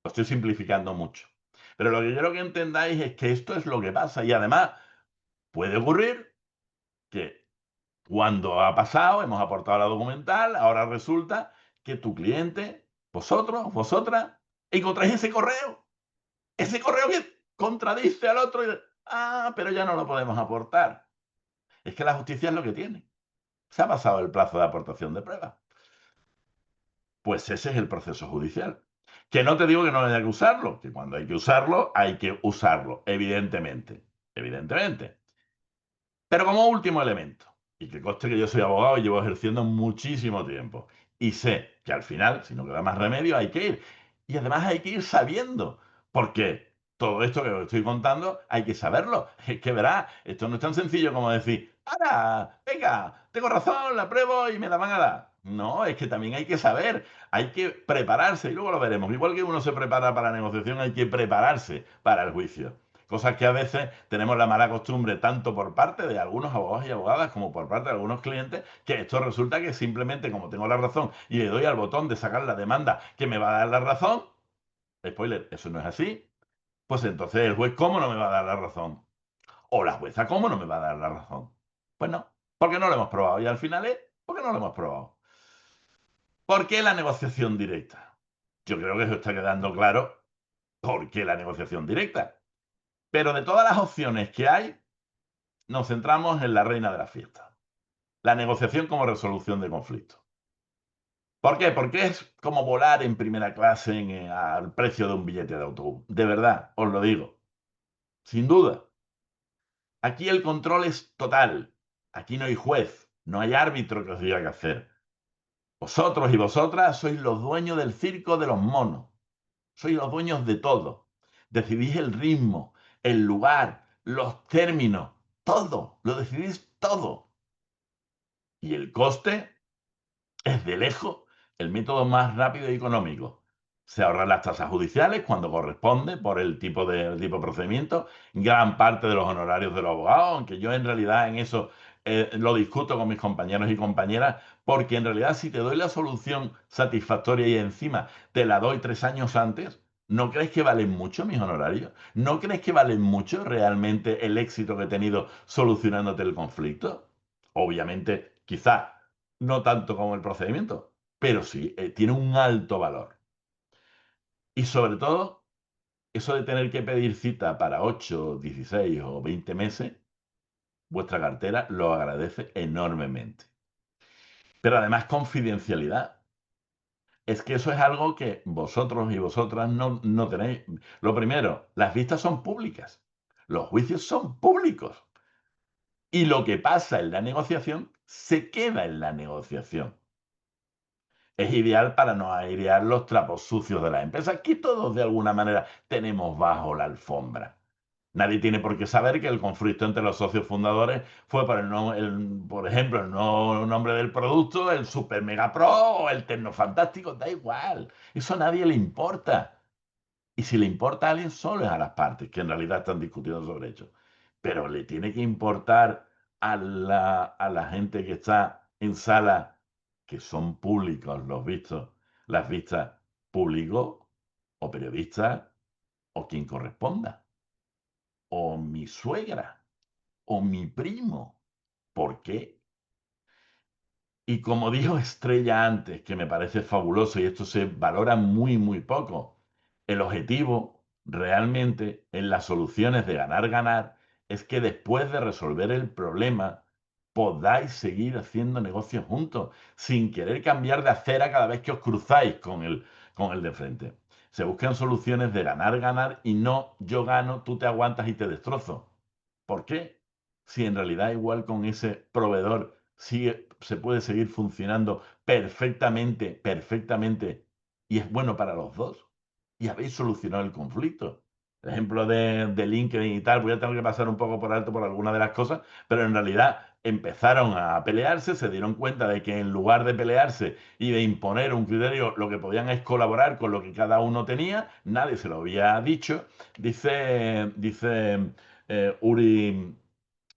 Lo estoy simplificando mucho. Pero lo que quiero que entendáis es que esto es lo que pasa y además puede ocurrir que cuando ha pasado, hemos aportado la documental, ahora resulta que tu cliente, vosotros, vosotras, encontráis ese correo que contradice al otro y pero ya no lo podemos aportar. Es que la justicia es lo que tiene. Se ha pasado el plazo de aportación de pruebas. Pues ese es el proceso judicial. Que no te digo que no haya que usarlo, que cuando hay que usarlo, evidentemente. Evidentemente. Pero como último elemento, y que conste que yo soy abogado y llevo ejerciendo muchísimo tiempo, y sé que al final, si no queda más remedio, hay que ir. Y además hay que ir sabiendo, porque todo esto que os estoy contando hay que saberlo. Es que verá, esto no es tan sencillo como decir, ahora, venga, tengo razón, la pruebo y me la van a dar. No, es que también hay que saber, hay que prepararse, y luego lo veremos. Igual que uno se prepara para la negociación, hay que prepararse para el juicio. Cosas que a veces tenemos la mala costumbre, tanto por parte de algunos abogados y abogadas como por parte de algunos clientes, que esto resulta que simplemente como tengo la razón y le doy al botón de sacar la demanda que me va a dar la razón, spoiler, eso no es así, pues entonces el juez ¿cómo no me va a dar la razón? O la jueza ¿cómo no me va a dar la razón? Pues no, porque no lo hemos probado y al final es porque no lo hemos probado. ¿Por qué la negociación directa? Yo creo que eso está quedando claro. ¿Por qué la negociación directa? Pero de todas las opciones que hay, nos centramos en la reina de la fiesta, la negociación como resolución de conflictos. ¿Por qué? Porque es como volar en primera clase al precio de un billete de autobús. De verdad, os lo digo. Sin duda. Aquí el control es total. Aquí no hay juez, no hay árbitro que os diga qué hacer. Vosotros y vosotras sois los dueños del circo de los monos. Sois los dueños de todo. Decidís el ritmo, el lugar, los términos, todo. Lo decidís todo. Y el coste es de lejos el método más rápido y económico. Se ahorran las tasas judiciales cuando corresponde por el tipo de procedimiento, gran parte de los honorarios de los abogados, aunque yo en realidad en eso lo discuto con mis compañeros y compañeras, porque en realidad si te doy la solución satisfactoria y encima te la doy 3 años antes, ¿no crees que valen mucho mis honorarios? ¿No crees que valen mucho realmente el éxito que he tenido solucionándote el conflicto? Obviamente, quizá no tanto como el procedimiento, pero sí, tiene un alto valor. Y sobre todo, eso de tener que pedir cita para 8, 16 o 20 meses, vuestra cartera lo agradece enormemente. Pero además, confidencialidad. Es que eso es algo que vosotros y vosotras no tenéis. Lo primero, las vistas son públicas. Los juicios son públicos. Y lo que pasa en la negociación se queda en la negociación. Es ideal para no airear los trapos sucios de la empresa, que todos de alguna manera tenemos bajo la alfombra. Nadie tiene por qué saber que el conflicto entre los socios fundadores fue por, por ejemplo, el nuevo nombre del producto, el Super Mega Pro o el Tecno Fantástico, da igual. Eso a nadie le importa. Y si le importa a alguien, solo es a las partes, que en realidad están discutiendo sobre ello. Pero le tiene que importar a la gente que está en sala, que son públicos los vistos, las vistas, público o periodista o quien corresponda, o mi suegra, o mi primo. ¿Por qué? Y como dijo Estrella antes, que me parece fabuloso y esto se valora muy, muy poco, el objetivo realmente en las soluciones de ganar-ganar es que después de resolver el problema podáis seguir haciendo negocios juntos sin querer cambiar de acera cada vez que os cruzáis con el de frente. Se buscan soluciones de ganar-ganar y no yo gano, tú te aguantas y te destrozo. ¿Por qué? Si en realidad igual con ese proveedor se puede seguir funcionando perfectamente, perfectamente, y es bueno para los dos. Y habéis solucionado el conflicto. El ejemplo de LinkedIn y tal, voy a tener que pasar un poco por alto por alguna de las cosas, pero en realidad empezaron a pelearse, se dieron cuenta de que en lugar de pelearse y de imponer un criterio, lo que podían es colaborar con lo que cada uno tenía, nadie se lo había dicho. Dice Uri,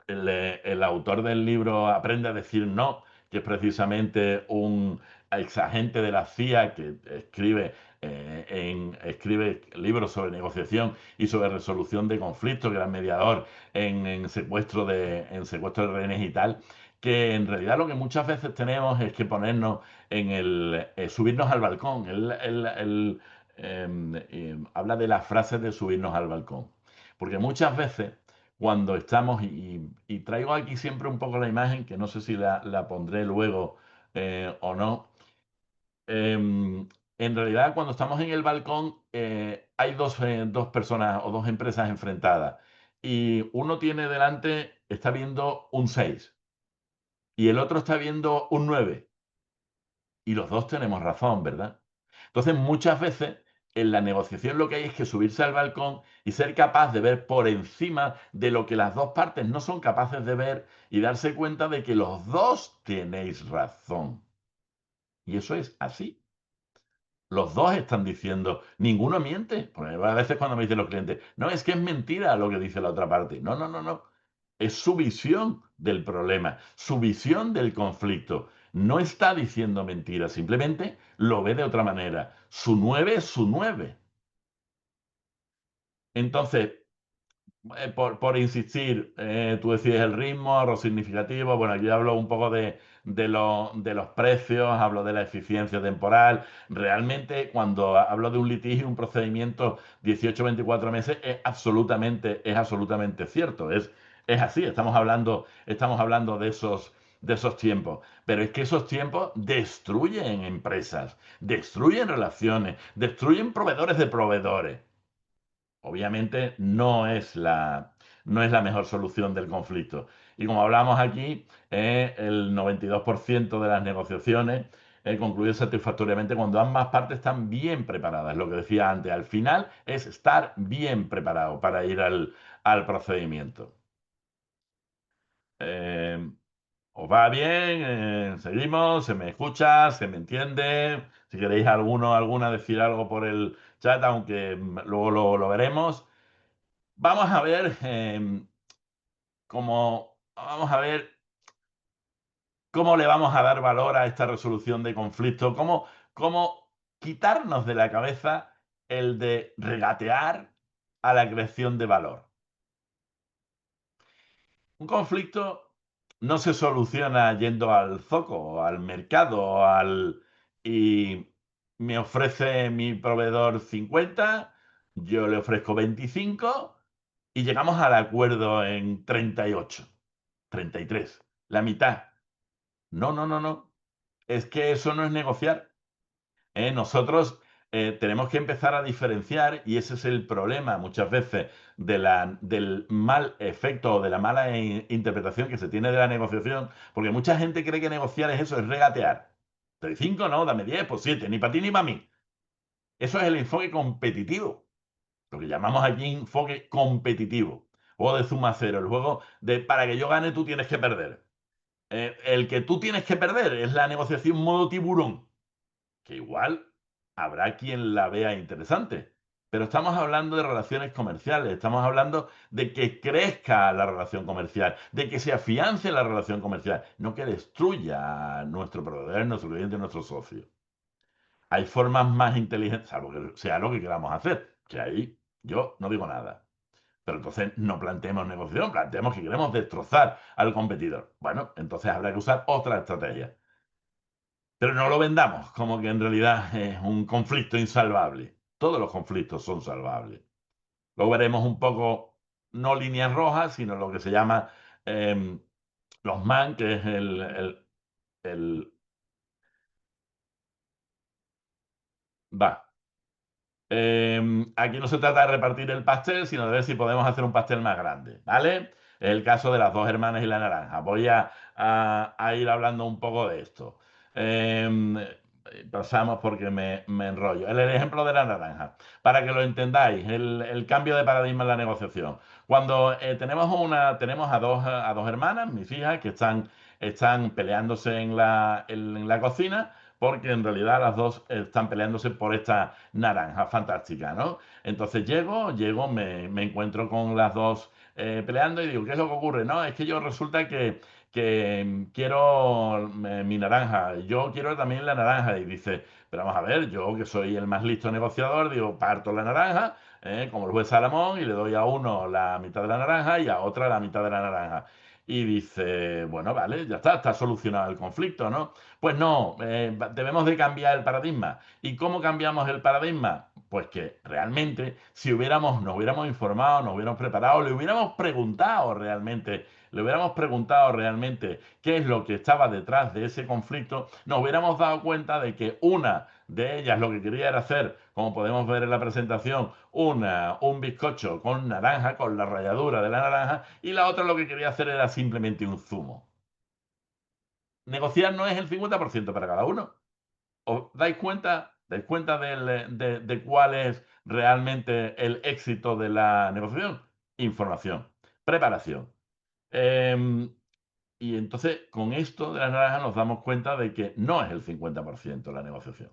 el autor del libro Aprende a decir no, que es precisamente un exagente de la CIA que escribe escribe libros sobre negociación y sobre resolución de conflictos, que era mediador en secuestro de rehenes y tal, que en realidad lo que muchas veces tenemos es que ponernos subirnos al balcón. Habla de las frases de subirnos al balcón. Porque muchas veces cuando estamos, y traigo aquí siempre un poco la imagen, que no sé si la pondré luego o no. En realidad, cuando estamos en el balcón, hay dos personas o dos empresas enfrentadas. Y uno tiene delante, está viendo un 6 y el otro está viendo un 9. Y los dos tenemos razón, ¿verdad? Entonces, muchas veces en la negociación lo que hay es que subirse al balcón y ser capaz de ver por encima de lo que las dos partes no son capaces de ver y darse cuenta de que los dos tenéis razón. Y eso es así. Los dos están diciendo, ninguno miente. Porque a veces cuando me dicen los clientes, no, es que es mentira lo que dice la otra parte. No, no, no, no. Es su visión del problema, su visión del conflicto. No está diciendo mentira, simplemente lo ve de otra manera. Su 9 es su 9. Entonces, por insistir, tú decides el ritmo, lo significativo. Bueno, yo hablo un poco de los precios, hablo de la eficiencia temporal. Realmente, cuando hablo de un litigio, un procedimiento 18-24 meses, es absolutamente cierto. Es así, estamos hablando de esos tiempos. Pero es que esos tiempos destruyen empresas, destruyen relaciones, destruyen proveedores de proveedores. Obviamente no es la mejor solución del conflicto. Y como hablamos aquí, el 92% de las negociaciones concluye satisfactoriamente cuando ambas partes están bien preparadas. Lo que decía antes, al final es estar bien preparado para ir al procedimiento. Eh, ¿Os va bien? ¿Seguimos? ¿Se me escucha? ¿Se me entiende? Si queréis alguna decir algo por el chat, aunque luego lo veremos. Vamos a ver vamos a ver cómo le vamos a dar valor a esta resolución de conflicto, cómo quitarnos de la cabeza el de regatear a la creación de valor. Un conflicto no se soluciona yendo al zoco, o al mercado, y me ofrece mi proveedor 50, yo le ofrezco 25 y llegamos al acuerdo en 38, 33, la mitad. No, no, no, no. Es que eso no es negociar. Nosotros tenemos que empezar a diferenciar, y ese es el problema muchas veces del mal efecto o de la mala interpretación que se tiene de la negociación, porque mucha gente cree que negociar es eso, es regatear. Te doy 5, no, dame 10, pues 7, ni para ti ni para mí. Eso es el enfoque competitivo, lo que llamamos aquí enfoque competitivo, juego de suma cero, el juego de para que yo gane tú tienes que perder. El que tú tienes que perder es la negociación modo tiburón, que igual habrá quien la vea interesante. Pero estamos hablando de relaciones comerciales, estamos hablando de que crezca la relación comercial, de que se afiance la relación comercial, no que destruya a nuestro proveedor, nuestro cliente, nuestro socio. Hay formas más inteligentes, salvo que sea lo que queramos hacer, que ahí yo no digo nada. Pero entonces no planteemos negociación, planteemos que queremos destrozar al competidor. Bueno, entonces habrá que usar otra estrategia. Pero no lo vendamos como que en realidad es un conflicto insalvable. Todos los conflictos son salvables. Luego veremos un poco, no líneas rojas, sino lo que se llama em, los MAN, que es el- Va. Aquí no se trata de repartir el pastel, sino de ver si podemos hacer un pastel más grande, ¿vale? Es el caso de las dos hermanas y la naranja. Voy a ir hablando un poco de esto. Em, Pasamos porque me enrollo. El ejemplo de la naranja, para que lo entendáis, el cambio de paradigma en la negociación. Cuando tenemos a dos hermanas, mis hijas, que están peleándose en la cocina, porque en realidad las dos están peleándose por esta naranja fantástica, ¿no? Entonces llego, me encuentro con las dos peleando y digo, ¿qué es lo que ocurre? No, es que yo resulta que quiero mi naranja, yo quiero también la naranja. Y dice, pero vamos a ver, yo que soy el más listo negociador, digo, parto la naranja, como el juez Salomón, y le doy a uno la mitad de la naranja y a otra la mitad de la naranja. Y dice, bueno, vale, ya está solucionado el conflicto, ¿no? Pues no, debemos de cambiar el paradigma. ¿Y cómo cambiamos el paradigma? Pues que realmente si nos hubiéramos informado, nos hubiéramos preparado, le hubiéramos preguntado realmente qué es lo que estaba detrás de ese conflicto, nos hubiéramos dado cuenta de que una de ellas lo que quería era hacer, como podemos ver en la presentación, un bizcocho con naranja, con la ralladura de la naranja, y la otra lo que quería hacer era simplemente un zumo. Negociar no es el 50% para cada uno. ¿Os dais cuenta? ¿Dais cuenta de cuál es realmente el éxito de la negociación? Información, preparación. Y entonces, con esto de las naranjas nos damos cuenta de que no es el 50% la negociación.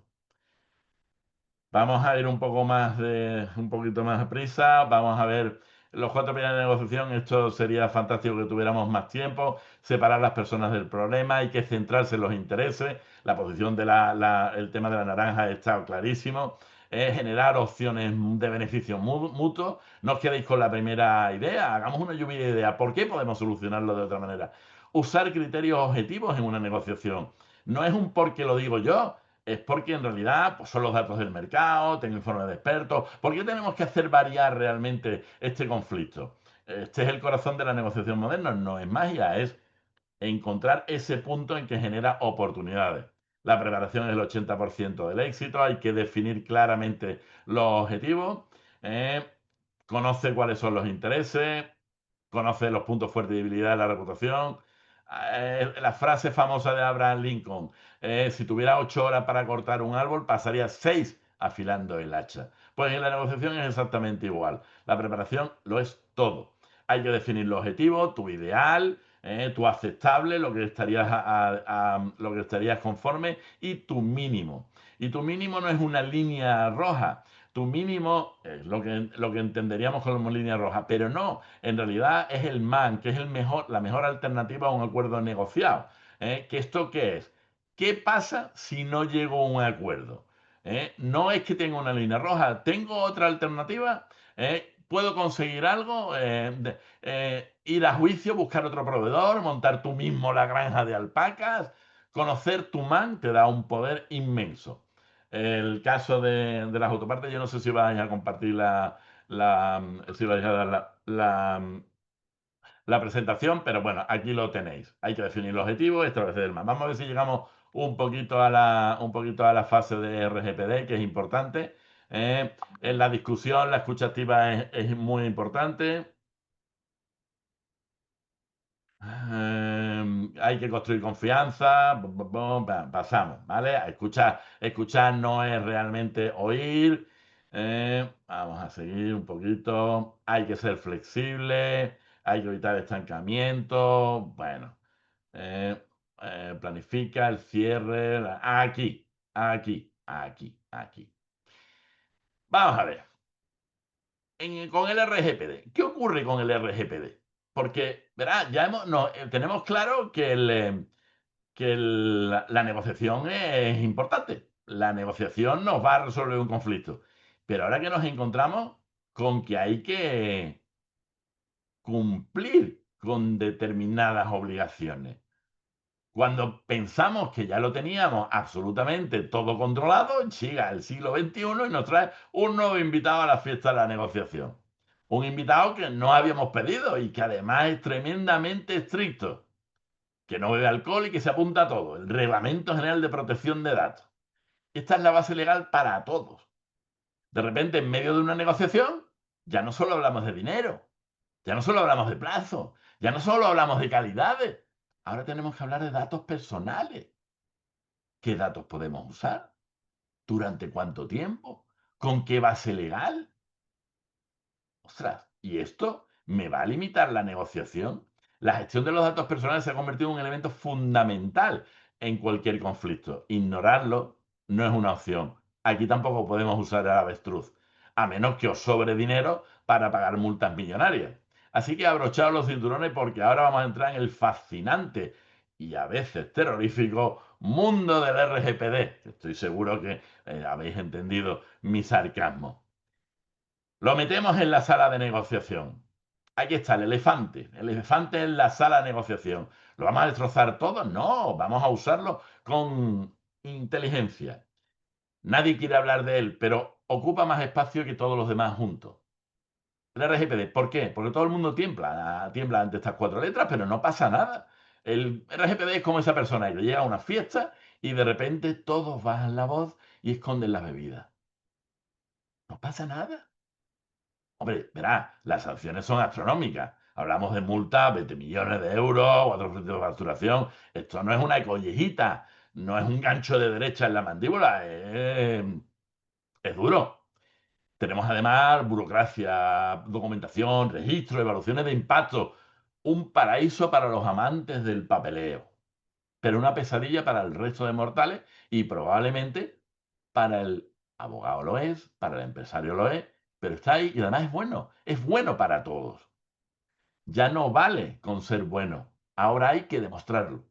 Vamos a ir un poquito más a prisa. Vamos a ver los 4 pilares de negociación. Esto sería fantástico que tuviéramos más tiempo. Separar las personas del problema. Hay que centrarse en los intereses. La posición el tema de la naranja está clarísimo. Generar opciones de beneficio mutuo. No os quedéis con la primera idea. Hagamos una lluvia de ideas. ¿Por qué podemos solucionarlo de otra manera? Usar criterios objetivos en una negociación. No es un porque lo digo yo, es porque en realidad pues, son los datos del mercado, tengo informes de expertos. ¿Por qué tenemos que hacer variar realmente este conflicto? Este es el corazón de la negociación moderna, no es magia, es encontrar ese punto en que genera oportunidades. La preparación es el 80% del éxito, hay que definir claramente los objetivos, eh, conoce cuáles son los intereses, conoce los puntos fuertes y debilidades de la reputación. La frase famosa de Abraham Lincoln, si tuviera 8 horas para cortar un árbol, pasaría 6 afilando el hacha. Pues en la negociación es exactamente igual. La preparación lo es todo. Hay que definir los objetivos, tu ideal, tu aceptable, lo que estarías conforme y tu mínimo. Y tu mínimo no es una línea roja. Tu mínimo es lo que entenderíamos como línea roja, pero no, en realidad es el MAN, que es la mejor alternativa a un acuerdo negociado. ¿Que esto qué es? ¿Qué pasa si no llego a un acuerdo? No es que tenga una línea roja, tengo otra alternativa. ¿Puedo conseguir algo? Ir a juicio, buscar otro proveedor, montar tú mismo la granja de alpacas. Conocer tu MAN te da un poder inmenso. El caso de las autopartes, yo no sé si vais a compartir si vais a dar la presentación, pero bueno, aquí lo tenéis. Hay que definir el objetivo y establecer el MAN. Vamos a ver si llegamos un poquito a la fase de RGPD, que es importante. En la discusión, la escucha activa es muy importante. Hay que construir confianza, pasamos, ¿vale? Escuchar no es realmente oír. Vamos a seguir un poquito. Hay que ser flexible, hay que evitar estancamiento. Bueno, eh, planifica el cierre. Aquí. Vamos a ver. Con el RGPD. ¿Qué ocurre con el RGPD? Porque, verá, tenemos claro que, la negociación es importante. La negociación nos va a resolver un conflicto. Pero ahora que nos encontramos con que hay que cumplir con determinadas obligaciones. Cuando pensamos que ya lo teníamos absolutamente todo controlado, llega el siglo XXI y nos trae un nuevo invitado a la fiesta de la negociación. Un invitado que no habíamos pedido y que además es tremendamente estricto, que no bebe alcohol y que se apunta a todo. El Reglamento General de Protección de Datos. Esta es la base legal para todos. De repente, en medio de una negociación, ya no solo hablamos de dinero, ya no solo hablamos de plazo, ya no solo hablamos de calidades. Ahora tenemos que hablar de datos personales. ¿Qué datos podemos usar? ¿Durante cuánto tiempo? ¿Con qué base legal? Ostras, ¿y esto me va a limitar la negociación? La gestión de los datos personales se ha convertido en un elemento fundamental en cualquier conflicto. Ignorarlo no es una opción. Aquí tampoco podemos usar el avestruz, a menos que os sobre dinero para pagar multas millonarias. Así que abrochaos los cinturones porque ahora vamos a entrar en el fascinante y a veces terrorífico mundo del RGPD. Estoy seguro que habéis entendido mi sarcasmo. Lo metemos en la sala de negociación. Aquí está el elefante. El elefante en la sala de negociación. ¿Lo vamos a destrozar todo? No, vamos a usarlo con inteligencia. Nadie quiere hablar de él, pero ocupa más espacio que todos los demás juntos. El RGPD, ¿por qué? Porque todo el mundo tiembla ante estas 4 letras, pero no pasa nada. El RGPD es como esa persona que llega a una fiesta y de repente todos bajan la voz y esconden las bebidas. No pasa nada. Hombre, verá, las sanciones son astronómicas. Hablamos de multas, 20 millones de euros, 4 de facturación. Esto no es una collejita, no es un gancho de derecha en la mandíbula, es duro. Tenemos además burocracia, documentación, registro, evaluaciones de impacto. Un paraíso para los amantes del papeleo, pero una pesadilla para el resto de mortales y probablemente para el abogado lo es, para el empresario lo es, pero está ahí y además es bueno para todos. Ya no vale con ser bueno, ahora hay que demostrarlo.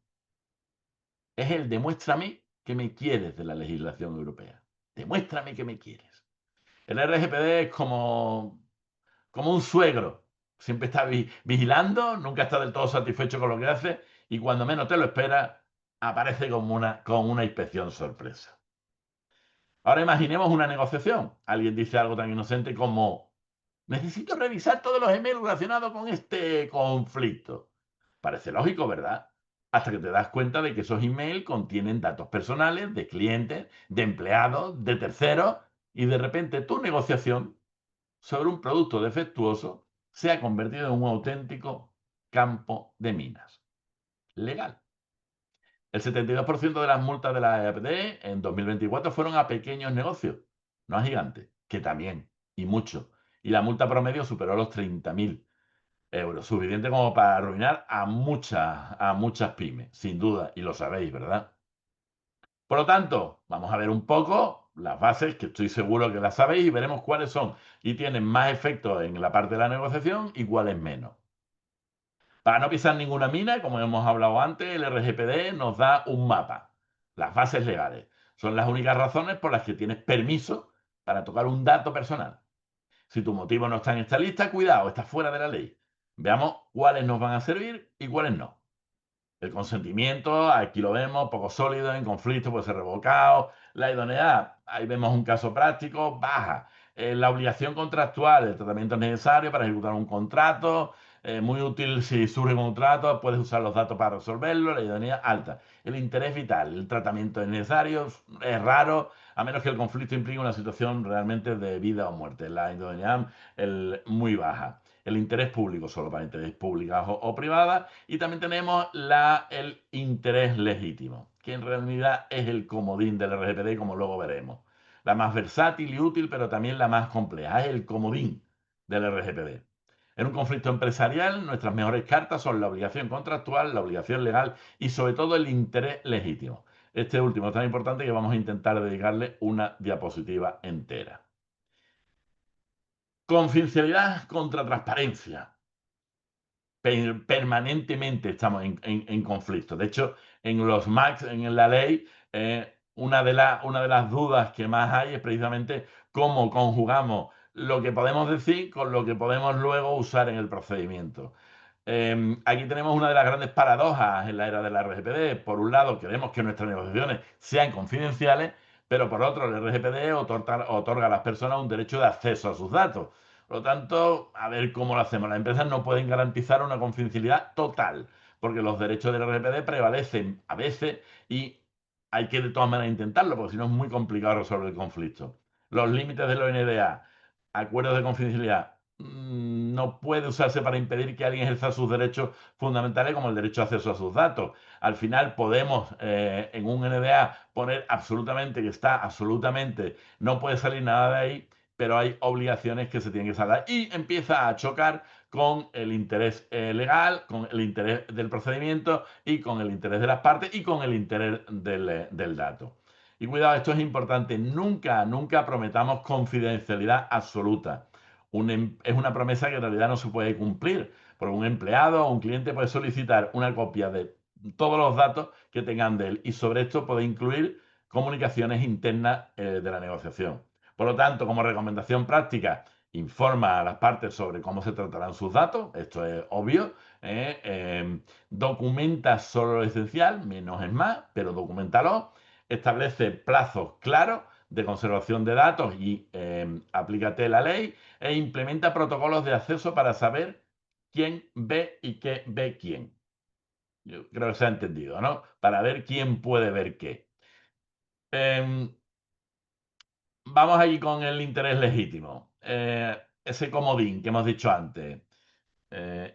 Es el demuéstrame que me quieres de la legislación europea. Demuéstrame que me quieres. El RGPD es como un suegro. Siempre está vigilando, nunca está del todo satisfecho con lo que hace y cuando menos te lo esperas, aparece con una inspección sorpresa. Ahora imaginemos una negociación. Alguien dice algo tan inocente como, necesito revisar todos los emails relacionados con este conflicto. Parece lógico, ¿verdad? Hasta que te das cuenta de que esos emails contienen datos personales de clientes, de empleados, de terceros, y de repente tu negociación sobre un producto defectuoso se ha convertido en un auténtico campo de minas. Legal. El 72% de las multas de la EAPD en 2024 fueron a pequeños negocios, no a gigantes, que también, y mucho. Y la multa promedio superó los 30.000 euros, suficiente como para arruinar a muchas pymes, sin duda, y lo sabéis, ¿verdad? Por lo tanto, vamos a ver un poco las bases, que estoy seguro que las sabéis, y veremos cuáles son y tienen más efecto en la parte de la negociación y cuáles menos. Para no pisar ninguna mina, como hemos hablado antes, el RGPD nos da un mapa. Las bases legales son las únicas razones por las que tienes permiso para tocar un dato personal. Si tu motivo no está en esta lista, cuidado, está fuera de la ley. Veamos cuáles nos van a servir y cuáles no. El consentimiento, aquí lo vemos, poco sólido, en conflicto, puede ser revocado. La idoneidad, ahí vemos un caso práctico, baja. La obligación contractual, el tratamiento es necesario para ejecutar un contrato, muy útil si surge un contrato, puedes usar los datos para resolverlo, la idoneidad alta. El interés vital, el tratamiento es necesario, es raro, a menos que el conflicto implique una situación realmente de vida o muerte. La idoneidad muy baja. El interés público, solo para intereses públicas o privadas. Y también tenemos el interés legítimo, que en realidad es el comodín del RGPD, como luego veremos. La más versátil y útil, pero también la más compleja, es el comodín del RGPD. En un conflicto empresarial, nuestras mejores cartas son la obligación contractual, la obligación legal y sobre todo el interés legítimo. Este último es tan importante que vamos a intentar dedicarle una diapositiva entera. Confidencialidad contra transparencia. Permanentemente estamos en conflicto. De hecho, en los MACs, en la ley, una de las dudas que más hay es precisamente cómo conjugamos lo que podemos decir con lo que podemos luego usar en el procedimiento. Aquí tenemos una de las grandes paradojas en la era de la RGPD. Por un lado, queremos que nuestras negociaciones sean confidenciales, pero por otro, el RGPD otorga a las personas un derecho de acceso a sus datos. Por lo tanto, a ver cómo lo hacemos. Las empresas no pueden garantizar una confidencialidad total, porque los derechos del RGPD prevalecen a veces y hay que de todas maneras intentarlo, porque si no es muy complicado resolver el conflicto. Los límites de la ONDA, acuerdos de confidencialidad, no puede usarse para impedir que alguien ejerza sus derechos fundamentales como el derecho a acceso a sus datos. Al final podemos en un NDA poner absolutamente que está absolutamente, no puede salir nada de ahí, pero hay obligaciones que se tienen que saldar y empieza a chocar con el interés legal, con el interés del procedimiento y con el interés de las partes y con el interés del dato. Y cuidado, esto es importante, nunca prometamos confidencialidad absoluta. es una promesa que en realidad no se puede cumplir, porque un empleado o un cliente puede solicitar una copia de todos los datos que tengan de él y sobre esto puede incluir comunicaciones internas de la negociación. Por lo tanto, como recomendación práctica, informa a las partes sobre cómo se tratarán sus datos, esto es obvio. Documenta solo lo esencial, menos es más, pero documentalo. Establece plazos claros de conservación de datos y aplícate la ley e implementa protocolos de acceso para saber quién ve y qué ve quién. Yo creo que se ha entendido, ¿no? Para ver quién puede ver qué. Vamos allí con el interés legítimo. Ese comodín que hemos dicho antes.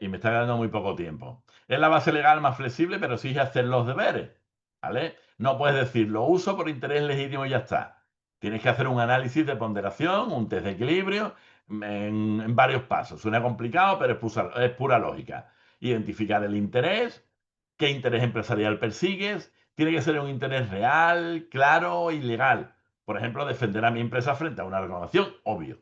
Y me está quedando muy poco tiempo. Es la base legal más flexible, pero exige hacer los deberes, ¿vale? No puedes decir, lo uso por interés legítimo y ya está. Tienes que hacer un análisis de ponderación, un test de equilibrio, en varios pasos. Suena complicado, pero es pura lógica. Identificar el interés, qué interés empresarial persigues. Tiene que ser un interés real, claro y legal. Por ejemplo, defender a mi empresa frente a una reclamación, obvio.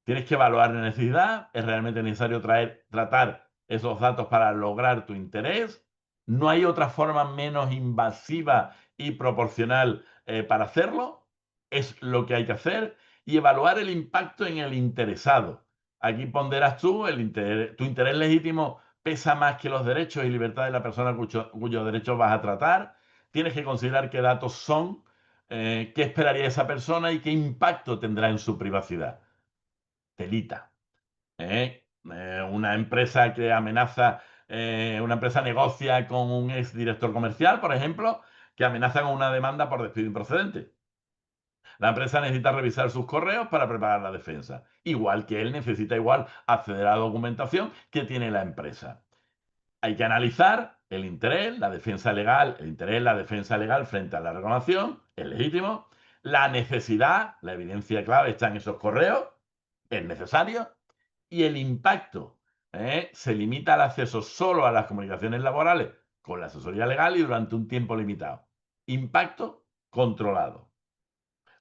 Tienes que evaluar la necesidad, es realmente necesario tratar esos datos para lograr tu interés. No hay otra forma menos invasiva y proporcional para hacerlo. Es lo que hay que hacer y evaluar el impacto en el interesado. Aquí ponderas tú, tu interés legítimo pesa más que los derechos y libertades de la persona cuyos derechos vas a tratar. Tienes que considerar qué datos son, qué esperaría esa persona y qué impacto tendrá en su privacidad. Telita. Una empresa que amenaza, una empresa negocia con un ex director comercial, por ejemplo, que amenaza con una demanda por despido improcedente. La empresa necesita revisar sus correos para preparar la defensa, igual que él necesita acceder a la documentación que tiene la empresa. Hay que analizar el interés, la defensa legal, el interés, la defensa legal frente a la reclamación, es legítimo. La necesidad, la evidencia clave está en esos correos, es necesario. Y el impacto se limita al acceso solo a las comunicaciones laborales con la asesoría legal y durante un tiempo limitado. Impacto controlado.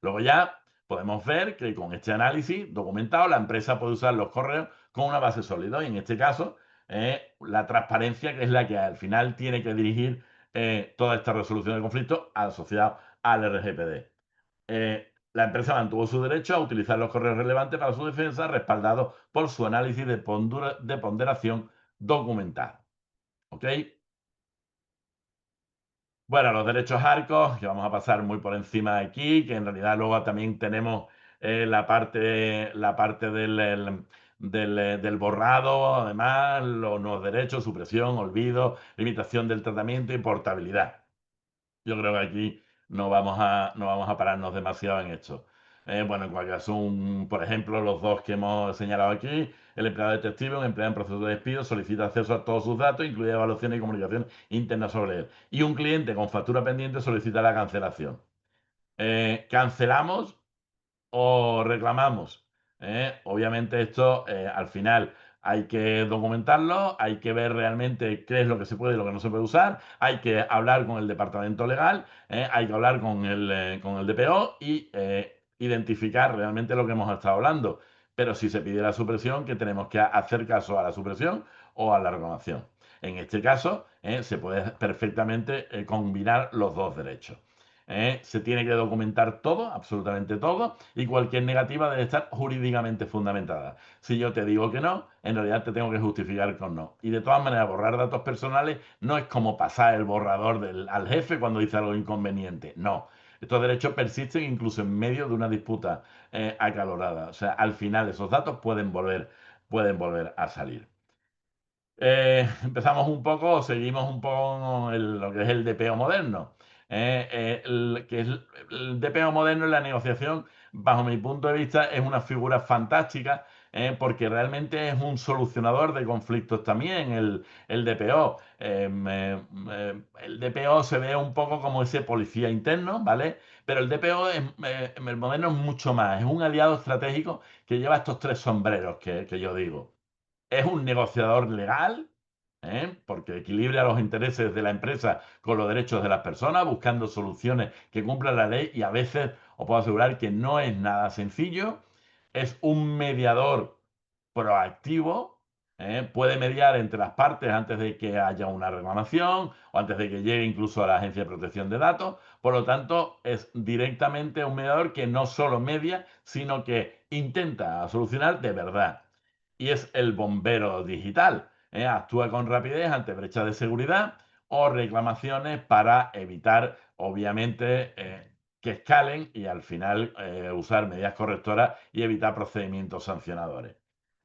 Luego ya podemos ver que con este análisis documentado la empresa puede usar los correos con una base sólida y en este caso la transparencia, que es la que al final tiene que dirigir toda esta resolución de conflictos asociada al RGPD. La empresa mantuvo su derecho a utilizar los correos relevantes para su defensa, respaldado por su análisis de ponderación documental. ¿Ok? Bueno, los derechos ARCOS, que vamos a pasar muy por encima aquí, que en realidad luego también tenemos la parte del borrado, además, los nuevos derechos, supresión, olvido, limitación del tratamiento y portabilidad. Yo creo que aquí no vamos a pararnos demasiado en esto. Bueno, en cualquier caso, por ejemplo, los dos que hemos señalado aquí, el empleado detective, un empleado en proceso de despido, solicita acceso a todos sus datos, incluida evaluaciones y comunicación interna sobre él. Y un cliente con factura pendiente solicita la cancelación. Cancelamos o reclamamos. Obviamente esto al final hay que documentarlo, hay que ver realmente qué es lo que se puede y lo que no se puede usar, hay que hablar con el departamento legal, hay que hablar con el DPO y identificar realmente lo que hemos estado hablando. Pero si se pide la supresión, que tenemos que hacer caso a la supresión o a la reclamación. En este caso, se puede perfectamente combinar los dos derechos. Se tiene que documentar todo, absolutamente todo, y cualquier negativa debe estar jurídicamente fundamentada. Si yo te digo que no, en realidad te tengo que justificar con no. Y de todas maneras, borrar datos personales no es como pasar el borrador al jefe cuando dice algo inconveniente. No. Estos derechos persisten incluso en medio de una disputa acalorada. O sea, al final esos datos pueden volver a salir. Empezamos un poco, seguimos un poco lo que es el DPO moderno. El DPO moderno en la negociación, bajo mi punto de vista, es una figura fantástica porque realmente es un solucionador de conflictos también, el DPO. El DPO se ve un poco como ese policía interno, ¿vale? Pero el DPO, el moderno, es mucho más, es un aliado estratégico que lleva estos tres sombreros que yo digo. Es un negociador legal, porque equilibra los intereses de la empresa con los derechos de las personas, buscando soluciones que cumplan la ley y a veces os puedo asegurar que no es nada sencillo. Es un mediador proactivo, puede mediar entre las partes antes de que haya una reclamación o antes de que llegue incluso a la Agencia de Protección de Datos. Por lo tanto, es directamente un mediador que no solo media, sino que intenta solucionar de verdad. Y es el bombero digital. Actúa con rapidez ante brechas de seguridad o reclamaciones para evitar, obviamente, que escalen y al final usar medidas correctoras y evitar procedimientos sancionadores.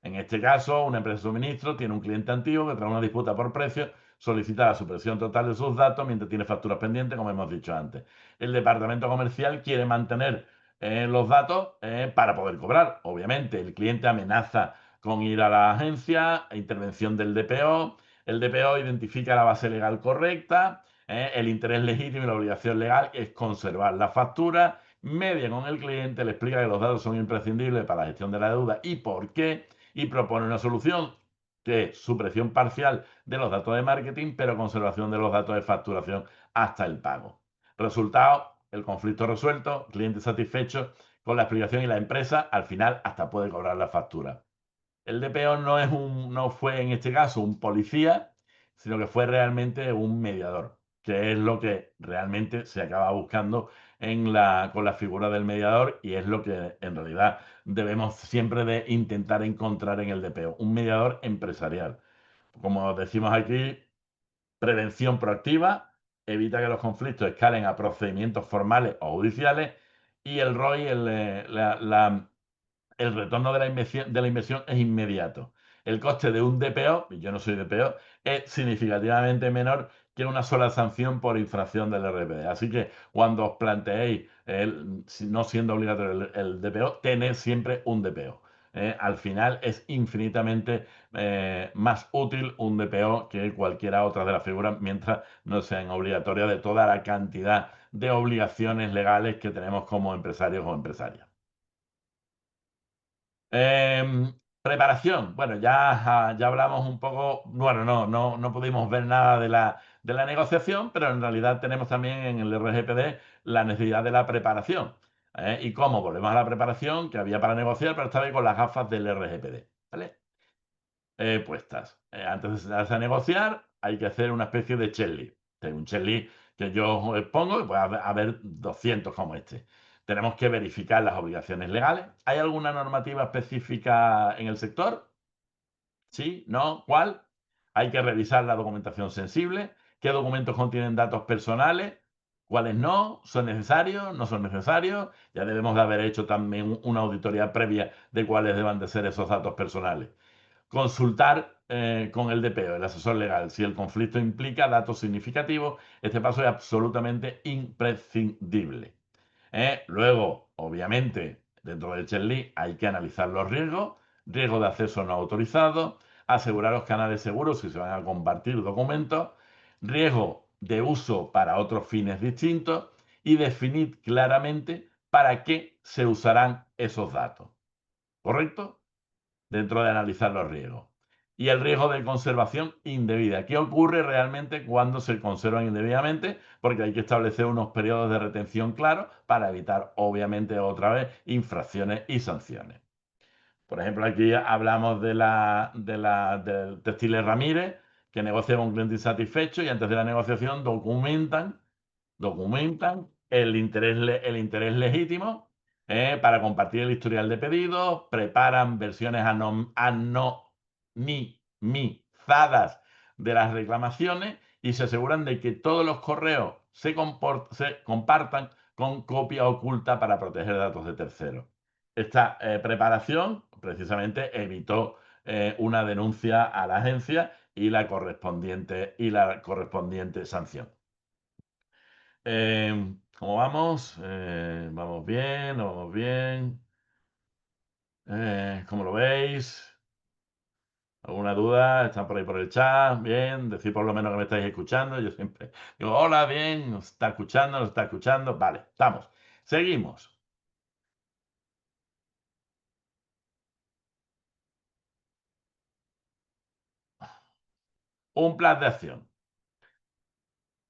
En este caso, una empresa de suministro tiene un cliente antiguo que tras una disputa por precio solicita la supresión total de sus datos mientras tiene facturas pendientes, como hemos dicho antes. El departamento comercial quiere mantener los datos para poder cobrar. Obviamente, el cliente amenaza con ir a la agencia, intervención del DPO. El DPO identifica la base legal correcta, el interés legítimo y la obligación legal es conservar la factura, media con el cliente, le explica que los datos son imprescindibles para la gestión de la deuda y por qué, y propone una solución que es supresión parcial de los datos de marketing, pero conservación de los datos de facturación hasta el pago. Resultado, el conflicto resuelto, cliente satisfecho con la explicación y la empresa al final hasta puede cobrar la factura. El DPO no fue en este caso un policía, sino que fue realmente un mediador, que es lo que realmente se acaba buscando con la figura del mediador y es lo que en realidad debemos siempre de intentar encontrar en el DPO, un mediador empresarial. Como decimos aquí, prevención proactiva, evita que los conflictos escalen a procedimientos formales o judiciales y el ROI, el retorno de la inversión es inmediato. El coste de un DPO, y yo no soy DPO, es significativamente menor que una sola sanción por infracción del RPD. Así que cuando os planteéis, no siendo obligatorio el DPO, tened siempre un DPO. Al final es infinitamente más útil un DPO que cualquiera otra de las figuras mientras no sean obligatorias de toda la cantidad de obligaciones legales que tenemos como empresarios o empresarias. Preparación. Bueno, ya hablamos un poco, bueno, no pudimos ver nada de la negociación, pero en realidad tenemos también en el RGPD la necesidad de la preparación. ¿Y cómo? Volvemos a la preparación que había para negociar, pero esta vez con las gafas del RGPD. ¿Vale? Puestas. Antes de sentarse a negociar, hay que hacer una especie de checklist. Tengo un checklist que yo pongo y puede haber 200 como este. Tenemos que verificar las obligaciones legales. ¿Hay alguna normativa específica en el sector? ¿Sí? ¿No? ¿Cuál? Hay que revisar la documentación sensible. ¿Qué documentos contienen datos personales? ¿Cuáles no? ¿Son necesarios? ¿No son necesarios? Ya debemos de haber hecho también una auditoría previa de cuáles deban de ser esos datos personales. Consultar con el DPO, el asesor legal, si el conflicto implica datos significativos. Este paso es absolutamente imprescindible. Luego, obviamente, dentro del checklist hay que analizar los riesgos, riesgo de acceso no autorizado, asegurar los canales seguros si se van a compartir documentos, riesgo de uso para otros fines distintos y definir claramente para qué se usarán esos datos. ¿Correcto? Dentro de analizar los riesgos. Y el riesgo de conservación indebida. ¿Qué ocurre realmente cuando se conservan indebidamente? Porque hay que establecer unos periodos de retención claros para evitar, obviamente, otra vez, infracciones y sanciones. Por ejemplo, aquí hablamos del Textiles Ramírez, que negocia con un cliente insatisfecho y antes de la negociación documentan el interés legítimo para compartir el historial de pedidos, preparan versiones anonimizadas de las reclamaciones y se aseguran de que todos los correos se compartan con copia oculta para proteger datos de terceros. Esta preparación precisamente evitó una denuncia a la agencia y la correspondiente sanción. ¿Cómo vamos? ¿Vamos bien? ¿No vamos bien? ¿Cómo lo veis? ¿Alguna duda? ¿Están por ahí por el chat? Bien, decir por lo menos que me estáis escuchando. Yo siempre digo, hola, bien, nos está escuchando, nos está escuchando. Vale, estamos. Seguimos. Un plan de acción.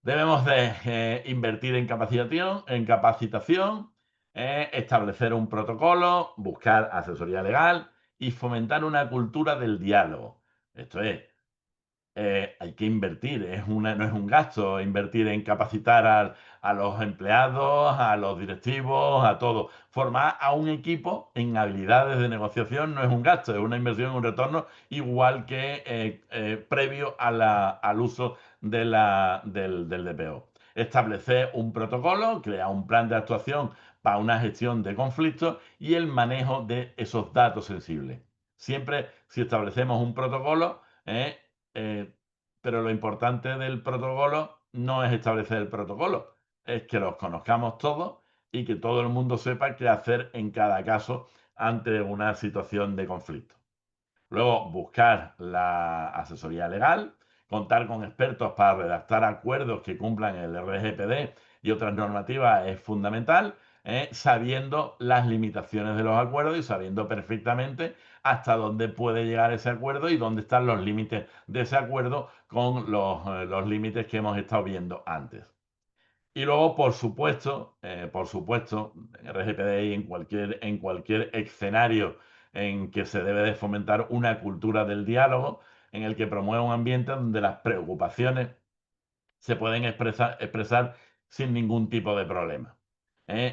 Debemos de invertir en capacitación, establecer un protocolo, buscar asesoría legal y fomentar una cultura del diálogo. Esto es, hay que invertir, no es un gasto invertir en capacitar a los empleados, a los directivos, a todos. Formar a un equipo en habilidades de negociación no es un gasto, es una inversión, un retorno, igual que previo al uso del DPO. Establecer un protocolo, crear un plan de actuación para una gestión de conflictos y el manejo de esos datos sensibles. Siempre, si establecemos un protocolo, eh, pero lo importante del protocolo no es establecer el protocolo, es que los conozcamos todos y que todo el mundo sepa qué hacer en cada caso ante una situación de conflicto. Luego, buscar la asesoría legal, contar con expertos para redactar acuerdos que cumplan el RGPD y otras normativas es fundamental, sabiendo las limitaciones de los acuerdos y sabiendo perfectamente hasta dónde puede llegar ese acuerdo y dónde están los límites de ese acuerdo con los límites que hemos estado viendo antes. Y luego, por supuesto, en RGPD y en cualquier escenario en que se debe de fomentar una cultura del diálogo, en el que promueva un ambiente donde las preocupaciones se pueden expresar sin ningún tipo de problema,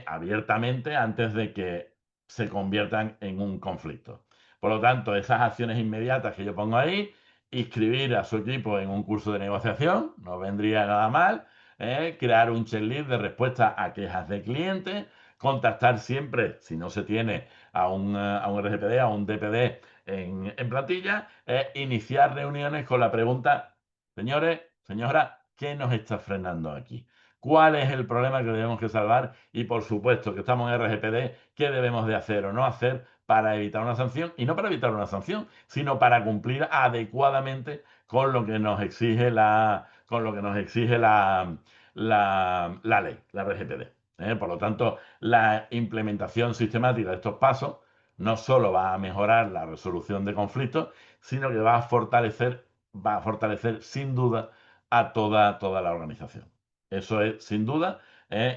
abiertamente antes de que se conviertan en un conflicto. Por lo tanto, esas acciones inmediatas que yo pongo ahí, inscribir a su equipo en un curso de negociación, no vendría nada mal, crear un checklist de respuesta a quejas de clientes, contactar siempre, si no se tiene a un RGPD, a un DPD en plantilla, iniciar reuniones con la pregunta, señores, señoras, ¿qué nos está frenando aquí? ¿Cuál es el problema que debemos que salvar? Y por supuesto que estamos en RGPD, ¿qué debemos de hacer o no hacer para evitar una sanción? Y no para evitar una sanción, sino para cumplir adecuadamente con lo que nos exige la ley, la RGPD. Por lo tanto, la implementación sistemática de estos pasos no solo va a mejorar la resolución de conflictos, sino que va a fortalecer sin duda a toda la organización. Eso es sin duda,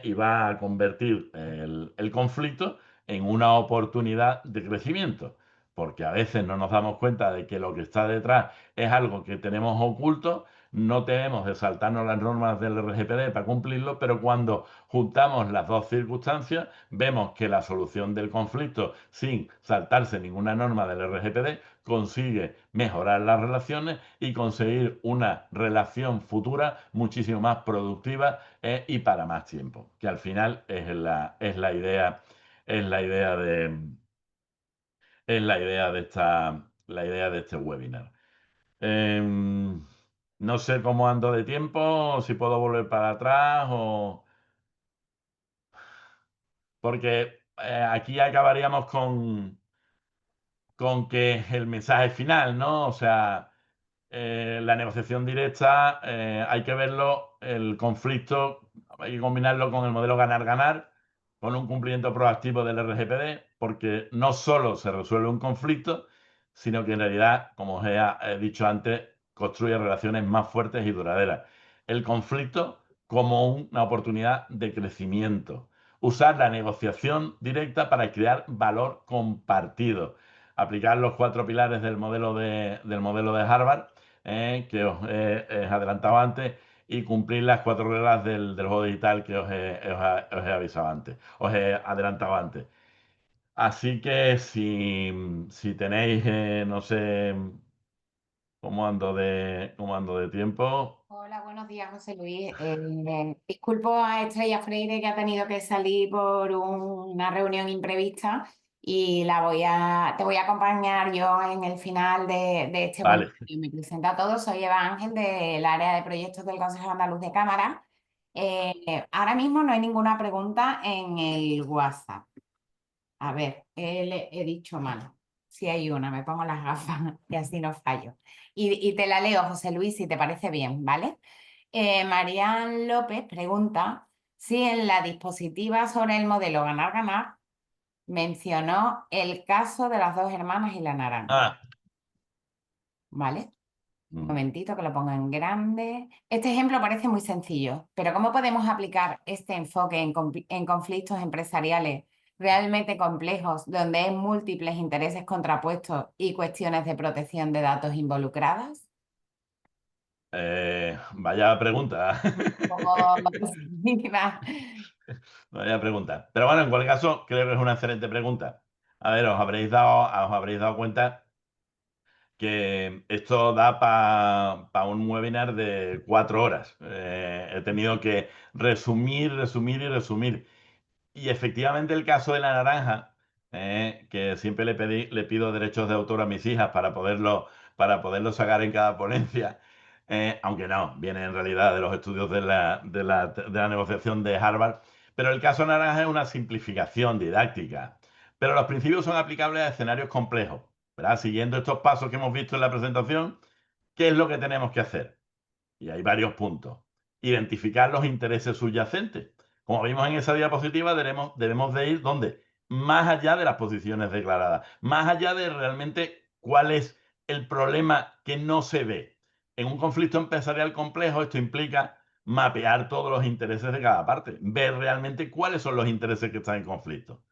y va a convertir el conflicto en una oportunidad de crecimiento, porque a veces no nos damos cuenta de que lo que está detrás es algo que tenemos oculto, no tenemos de saltarnos las normas del RGPD para cumplirlo, pero cuando juntamos las dos circunstancias, vemos que la solución del conflicto sin saltarse ninguna norma del RGPD consigue mejorar las relaciones y conseguir una relación futura muchísimo más productiva, y para más tiempo, que al final es la idea de la idea de este webinar. No sé cómo ando de tiempo, si puedo volver para atrás o porque aquí acabaríamos con que el mensaje final, ¿no? O sea, la negociación directa, hay que verlo, el conflicto, hay que combinarlo con el modelo ganar-ganar, con un cumplimiento proactivo del RGPD, porque no solo se resuelve un conflicto, sino que en realidad, como os he dicho antes, construye relaciones más fuertes y duraderas. El conflicto como una oportunidad de crecimiento. Usar la negociación directa para crear valor compartido. Aplicar los 4 pilares del modelo de Harvard, que os he adelantado antes, y cumplir las 4 reglas del juego digital que os he avisado antes, os he adelantado antes. Así que si tenéis, no sé cómo ando de tiempo.
Hola, buenos días, José Luis. Disculpo a Estrella Freire que ha tenido que salir por una reunión imprevista y te voy a acompañar yo en el final de este
Vale.
webinario. Me presento a todos, soy Eva Ángel del área de proyectos del Consejo Andaluz de Cámara. Ahora mismo no hay ninguna pregunta en el WhatsApp. A ver, he dicho mal. Si hay una, me pongo las gafas y así no fallo. Y te la leo, José Luis, si te parece bien, ¿vale? Marian López pregunta si en la dispositiva sobre el modelo ganar-ganar mencionó el caso de las 2 hermanas y la naranja. ¿Vale? Un momentito que lo ponga en grande. Este ejemplo parece muy sencillo, pero ¿cómo podemos aplicar este enfoque en conflictos empresariales realmente complejos, donde hay múltiples intereses contrapuestos y cuestiones de protección de datos involucradas?
Vaya pregunta.
Como...
Vaya pregunta. Pero bueno, en cualquier caso, creo que es una excelente pregunta. A ver, os habréis dado cuenta que esto da para un webinar de 4 horas. He tenido que resumir, resumir y resumir. Y efectivamente el caso de la naranja, que siempre le pido derechos de autor a mis hijas para poderlo sacar en cada ponencia, aunque no, viene en realidad de los estudios de la negociación de Harvard, pero el caso naranja es una simplificación didáctica, pero los principios son aplicables a escenarios complejos, ¿verdad? Siguiendo estos pasos que hemos visto en la presentación, ¿qué es lo que tenemos que hacer? Y hay varios puntos. Identificar los intereses subyacentes. Como vimos en esa diapositiva, debemos de ir ¿dónde? Más allá de las posiciones declaradas, más allá de realmente cuál es el problema que no se ve. En un conflicto empresarial complejo, esto implica mapear todos los intereses de cada parte, ver realmente cuáles son los intereses que están en conflicto.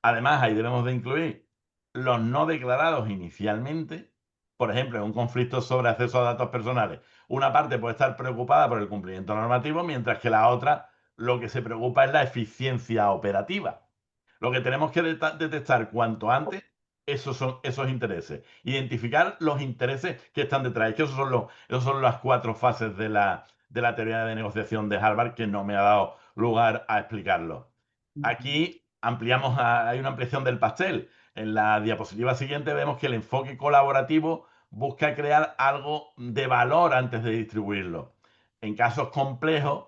Además, ahí debemos de incluir los no declarados inicialmente. Por ejemplo, en un conflicto sobre acceso a datos personales, una parte puede estar preocupada por el cumplimiento normativo, mientras que la otra lo que se preocupa es la eficiencia operativa. Lo que tenemos que detectar cuanto antes, esos son esos intereses. Identificar los intereses que están detrás. Es que esos son las 4 fases de la teoría de negociación de Harvard, que no me ha dado lugar a explicarlo. Aquí hay una ampliación del pastel. En la diapositiva siguiente vemos que el enfoque colaborativo busca crear algo de valor antes de distribuirlo. En casos complejos,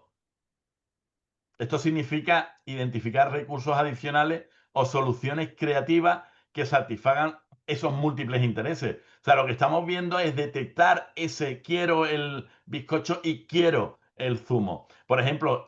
esto significa identificar recursos adicionales o soluciones creativas que satisfagan esos múltiples intereses. O sea, lo que estamos viendo es detectar ese quiero el bizcocho y quiero el zumo. Por ejemplo,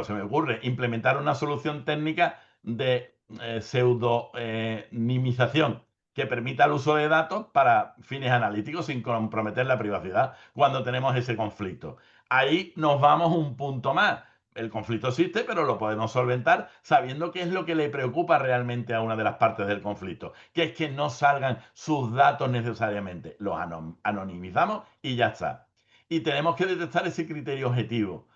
se me ocurre implementar una solución técnica de pseudonimización que permita el uso de datos para fines analíticos sin comprometer la privacidad cuando tenemos ese conflicto. Ahí nos vamos un punto más. El conflicto existe, pero lo podemos solventar sabiendo qué es lo que le preocupa realmente a una de las partes del conflicto, que es que no salgan sus datos necesariamente. Los anonimizamos y ya está. Y tenemos que detectar ese criterio objetivo.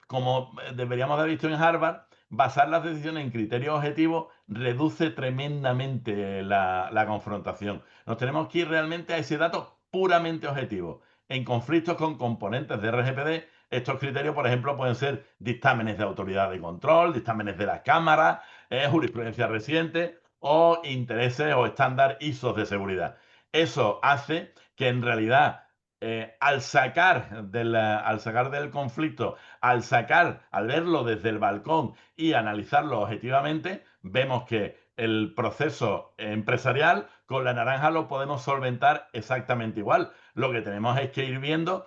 Como deberíamos haber visto en Harvard, basar las decisiones en criterios objetivos reduce tremendamente la confrontación. Nos tenemos que ir realmente a ese dato puramente objetivo. En conflictos con componentes de RGPD, estos criterios, por ejemplo, pueden ser dictámenes de autoridad de control, dictámenes de la Cámara, jurisprudencia reciente o intereses o estándar ISO de seguridad. Eso hace que en realidad al sacar del conflicto, al verlo desde el balcón y analizarlo objetivamente, vemos que el proceso empresarial con la naranja lo podemos solventar exactamente igual. Lo que tenemos es que ir viendo,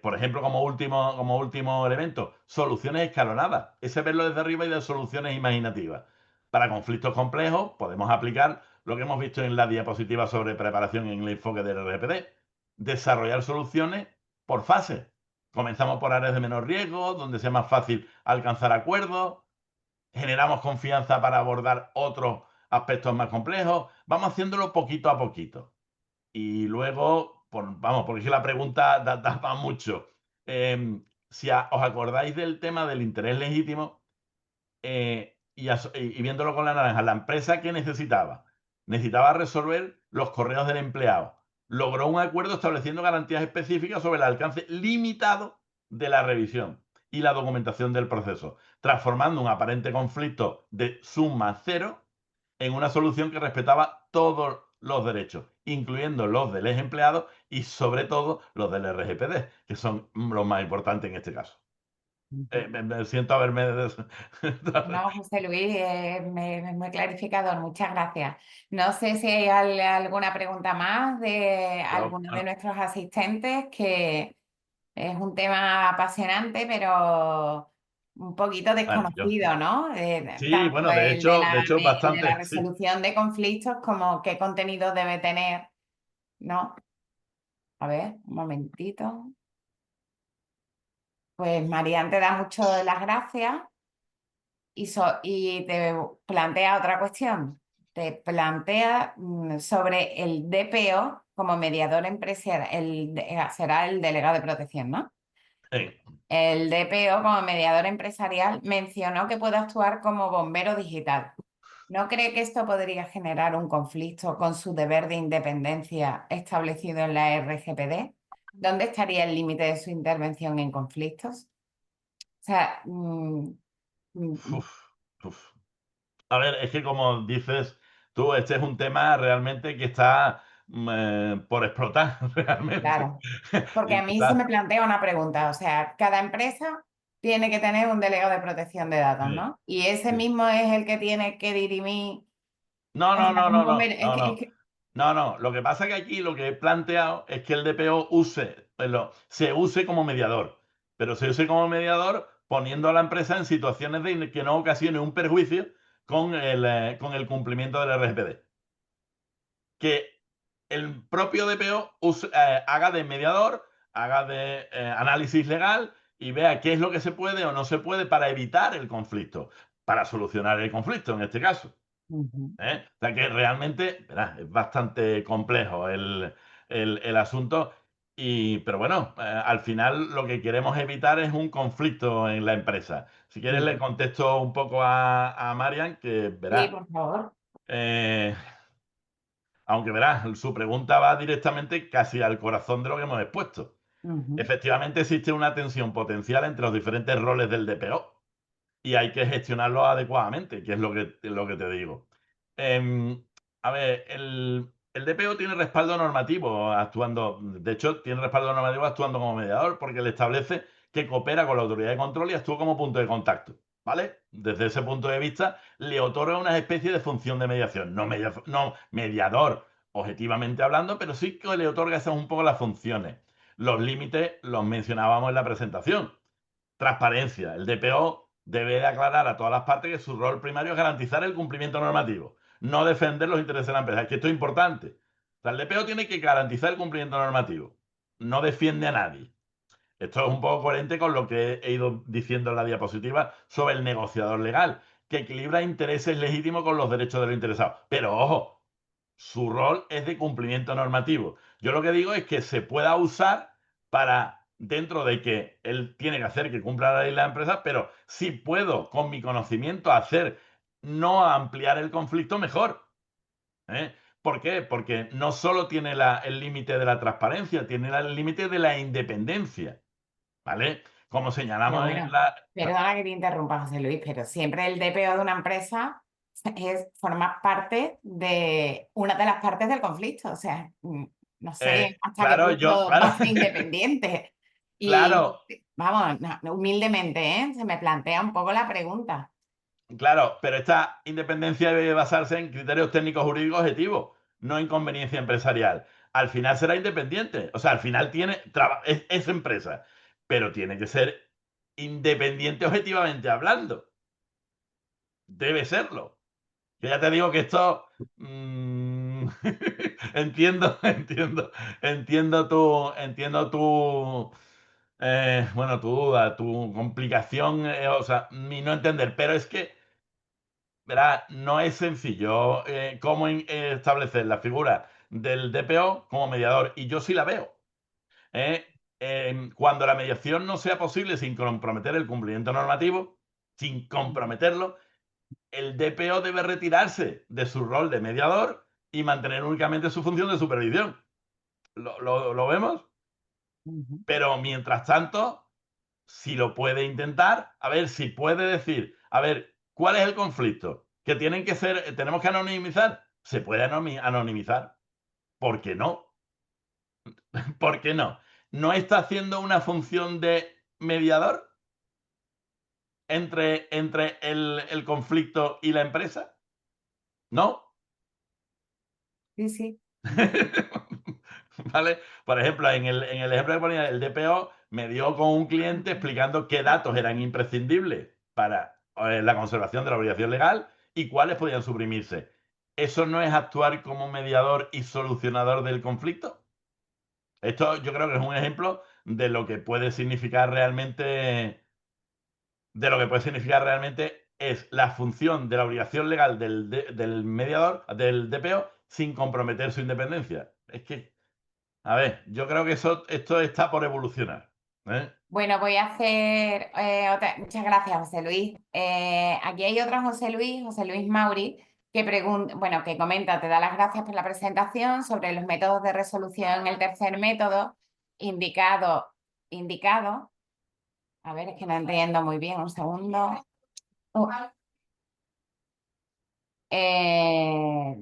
por ejemplo, como último elemento, soluciones escalonadas. Ese verlo desde arriba y de soluciones imaginativas. Para conflictos complejos podemos aplicar lo que hemos visto en la diapositiva sobre preparación en el enfoque del RGPD. Desarrollar soluciones por fases. Comenzamos por áreas de menor riesgo, donde sea más fácil alcanzar acuerdos. Generamos confianza para abordar otros aspectos más complejos. Vamos haciéndolo poquito a poquito. Y luego, porque si la pregunta da para mucho. Si os acordáis del tema del interés legítimo, y viéndolo con la naranja, la empresa que necesitaba resolver los correos del empleado. Logró un acuerdo estableciendo garantías específicas sobre el alcance limitado de la revisión y la documentación del proceso, transformando un aparente conflicto de suma cero en una solución que respetaba todos los derechos, incluyendo los del ex empleado y sobre todo los del RGPD, que son los más importantes en este caso. Me siento haberme...
No, José Luis, es muy clarificador, muchas gracias. No sé si hay alguna pregunta más de alguno de nuestros asistentes, que es un tema apasionante, pero un poquito desconocido, ¿no?
Sí,
Tanto
bueno, de
el de
hecho
la
bastante, sí.
resolución de conflictos como qué contenido debe tener, ¿no? A ver, un momentito. Pues Marian te da mucho las gracias. y te plantea otra cuestión. Te plantea sobre el DPO como mediador empresarial, será el delegado de protección, ¿no?
Eh,
El DPO como mediador empresarial mencionó que puede actuar como bombero digital. ¿No cree que esto podría generar un conflicto con su deber de independencia establecido en la RGPD? ¿Dónde estaría el límite de su intervención en conflictos? O sea,
uf, uf. A ver, es que como dices tú, este es un tema realmente que está por explotar, realmente.
claro, porque
Y
a mí se me
está,
plantea una pregunta, o sea, cada empresa tiene que tener un delegado de protección de datos,
sí,
¿no? Y ese
sí.
mismo es el que tiene que dirimir,
No,
o
no,
sea,
no,
un
no, no,
bombero,
no, no. No, no. Lo que pasa es que aquí lo que he planteado es que el DPO se use como mediador, pero se use como mediador poniendo a la empresa en situaciones de que no ocasione un perjuicio con el cumplimiento del RGPD. Que el propio DPO haga de mediador, haga de análisis legal y vea qué es lo que se puede o no se puede para evitar el conflicto, para solucionar el conflicto en este caso.
Ujú.
O sea que realmente, verás, es bastante complejo el asunto, pero bueno, al final lo que queremos evitar es un conflicto en la empresa. Si quieres le
Ujú.
contesto un poco a Marian, que
Sí,
verás,
por favor.
eh, aunque verás, su pregunta va directamente casi al corazón de lo que hemos expuesto.
Ujú.
Efectivamente existe una tensión potencial entre los diferentes roles del DPO y hay que gestionarlo adecuadamente, que es lo que te digo. Em, a ver, el DPO tiene respaldo normativo actuando, de hecho, tiene respaldo normativo actuando como mediador porque le establece que coopera con la autoridad de control y actúa como punto de contacto. ¿Vale? Desde ese punto de vista, le otorga una especie de función de mediación. No mediador, objetivamente hablando, pero sí que le otorga esas un poco las funciones. Los límites los mencionábamos en la presentación. Transparencia. El DPO debe de aclarar a todas las partes que su rol primario es garantizar el cumplimiento normativo, no defender los intereses de la empresa. Es que esto es importante. O sea, el DPO tiene que garantizar el cumplimiento normativo. No defiende a nadie. Esto es un poco coherente con lo que he ido diciendo en la diapositiva sobre el negociador legal, que equilibra intereses legítimos con los derechos de los interesados. Pero ojo, su rol es de cumplimiento normativo. Yo lo que digo es que se pueda usar para, dentro de que él tiene que hacer que cumpla la ley de la empresa, pero si puedo, con mi conocimiento, hacer no ampliar el conflicto, mejor. ¿Eh? ¿Por qué? Porque no solo tiene el límite de la transparencia, tiene el límite de la independencia. ¿Vale? Como
Pero
señalamos en
bueno,
la...
perdona que te interrumpa, José Luis, pero siempre el DPO de una empresa forma parte de una de las partes del conflicto. O sea, no sé hasta qué
claro,
punto va
claro,
a ser independiente. Y
claro,
vamos, humildemente, se me plantea un poco la pregunta.
claro, pero esta independencia debe basarse en criterios técnicos jurídicos objetivos, no en conveniencia empresarial. Al final será independiente, o sea, al final es empresa, pero tiene que ser independiente objetivamente hablando. Debe serlo. Yo ya te digo que esto entiendo, entiendo bueno, tu duda, tu complicación, o sea, mi no entender, pero es que verá, no es sencillo cómo establecer la figura del DPO como mediador, y yo sí la veo. ¿Eh? Cuando la mediación no sea posible sin comprometer el cumplimiento normativo, sin comprometerlo, el DPO debe retirarse de su rol de mediador y mantener únicamente su función de supervisión. ¿Lo vemos?
Ujú.
Pero mientras tanto, si lo puede intentar, a ver si puede decir, a ver, ¿cuál es el conflicto? Que tenemos que anonimizar. Se puede anonimizar. ¿Por qué no? ¿Por qué no? ¿No está haciendo una función de mediador entre el conflicto y la empresa? ¿No?
Sí, sí.
¿Vale? Por ejemplo, en el ejemplo que ponía, el DPO me dio con un cliente explicando qué datos eran imprescindibles para la conservación de la obligación legal y cuáles podían suprimirse. ¿Eso no es actuar como mediador y solucionador del conflicto? Esto yo creo que es un ejemplo de lo que puede significar realmente es la función de la obligación legal del mediador, del DPO, sin comprometer su independencia. Es que, a ver, yo creo que esto está por evolucionar, ¿eh?
Bueno, voy a hacer otra. Muchas gracias, José Luis. Aquí hay otro José Luis Mauri, que pregunta, bueno, que comenta, te da las gracias por la presentación sobre los métodos de resolución. El tercer método indicado. A ver, es que no entiendo muy bien, un segundo.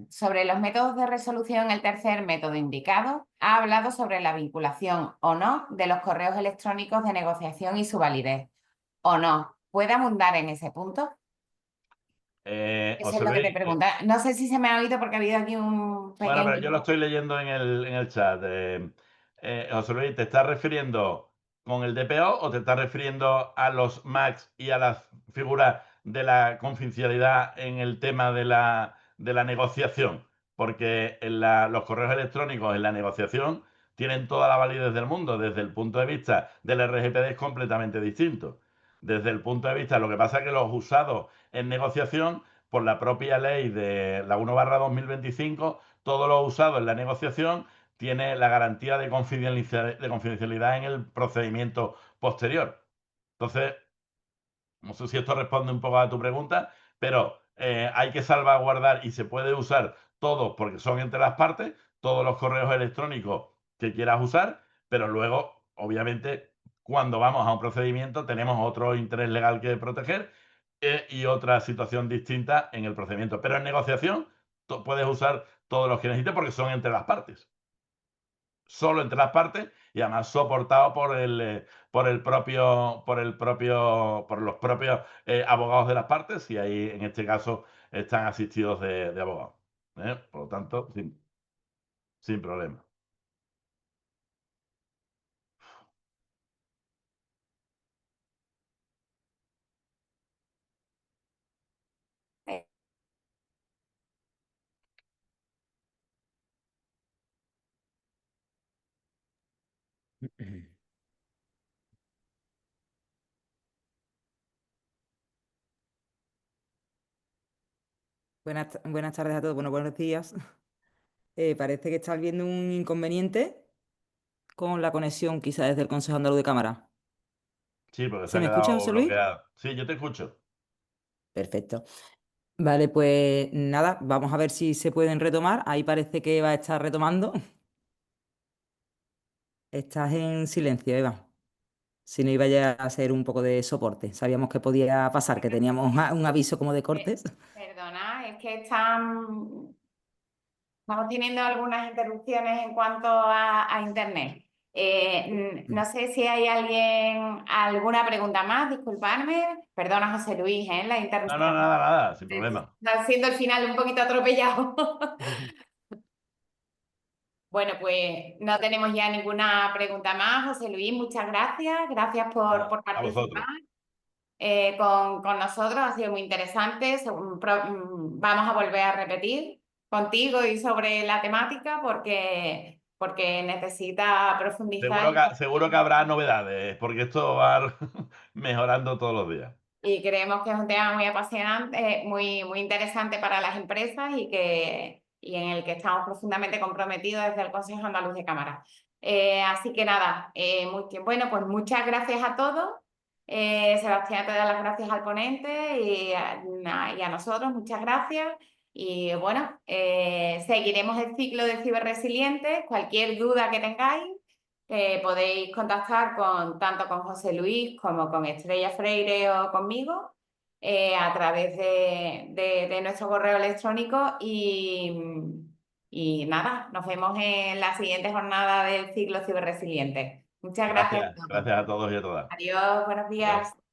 Sobre los métodos de resolución, el tercer método indicado ha hablado sobre la vinculación o no de los correos electrónicos de negociación y su validez. ¿O no? ¿Puede abundar en ese punto? Eso
José
es lo que te
Luis,
pregunta. No sé si se me ha oído porque ha habido aquí un
bueno, pero
pequeño...
yo lo estoy leyendo en el chat. José Luis, ¿te estás refiriendo con el DPO o te estás refiriendo a los MACs y a las figuras de la confidencialidad en el tema de la negociación? Porque los correos electrónicos en la negociación tienen toda la validez del mundo. Desde el punto de vista del RGPD es completamente distinto. Desde el punto de vista, lo que pasa es que los usados en negociación, por la propia ley de la 1/2025, todo lo usado en la negociación tiene la garantía de confidencialidad en el procedimiento posterior. Entonces, no sé si esto responde un poco a tu pregunta, pero hay que salvaguardar y se puede usar todo porque son entre las partes, todos los correos electrónicos que quieras usar, pero luego, obviamente, cuando vamos a un procedimiento tenemos otro interés legal que proteger y otra situación distinta en el procedimiento. Pero en negociación puedes usar todos los que necesites porque son entre las partes. Solo entre las partes y además soportado por los propios abogados de las partes y ahí en este caso están asistidos de abogados. Por lo tanto, sin problema.
Buenas tardes a todos. Bueno, buenos días. Parece que está habiendo un inconveniente con la conexión, quizá desde el Consejo Andaluz de Cámara.
Sí, porque se
¿Se
ha
me escucha,
quedado
José Luis?
bloqueado. Sí, yo te escucho.
Perfecto. Vale, pues nada, vamos a ver si se pueden retomar. Ahí parece que va a estar retomando. Estás en silencio, Eva. Si no iba ya a ser un poco de soporte. Sabíamos que podía pasar, que teníamos un aviso como de cortes.
Perdona, es que estamos teniendo algunas interrupciones en cuanto a Internet. No sé si hay alguna pregunta más, disculpadme. Perdona, José Luis, la
No,
interrupción.
nada, sin problema.
Está siendo el final un poquito atropellado. Bueno, pues no tenemos ya ninguna pregunta más. José Luis, muchas gracias. Gracias por
A
participar
vosotros.
con nosotros. Ha sido muy interesante. Vamos a volver a repetir contigo y sobre la temática porque necesita profundizar
Seguro que habrá novedades, porque esto va mejorando todos los días.
y creemos que es un tema muy apasionante, muy interesante para las empresas y en el que estamos profundamente comprometidos desde el Consejo Andaluz de Cámara. Así que nada, bueno, pues muchas gracias a todos. Sebastián, te da las gracias al ponente y a nosotros, muchas gracias. Y bueno, seguiremos el ciclo de ciberresilientes. Cualquier duda que tengáis, podéis contactar tanto con José Luis como con Estrella Freire o conmigo a través de nuestro correo electrónico y nada, nos vemos en la siguiente jornada del ciclo ciberresiliente. Muchas gracias a todos.
Gracias a todos y a todas.
Adiós, buenos días.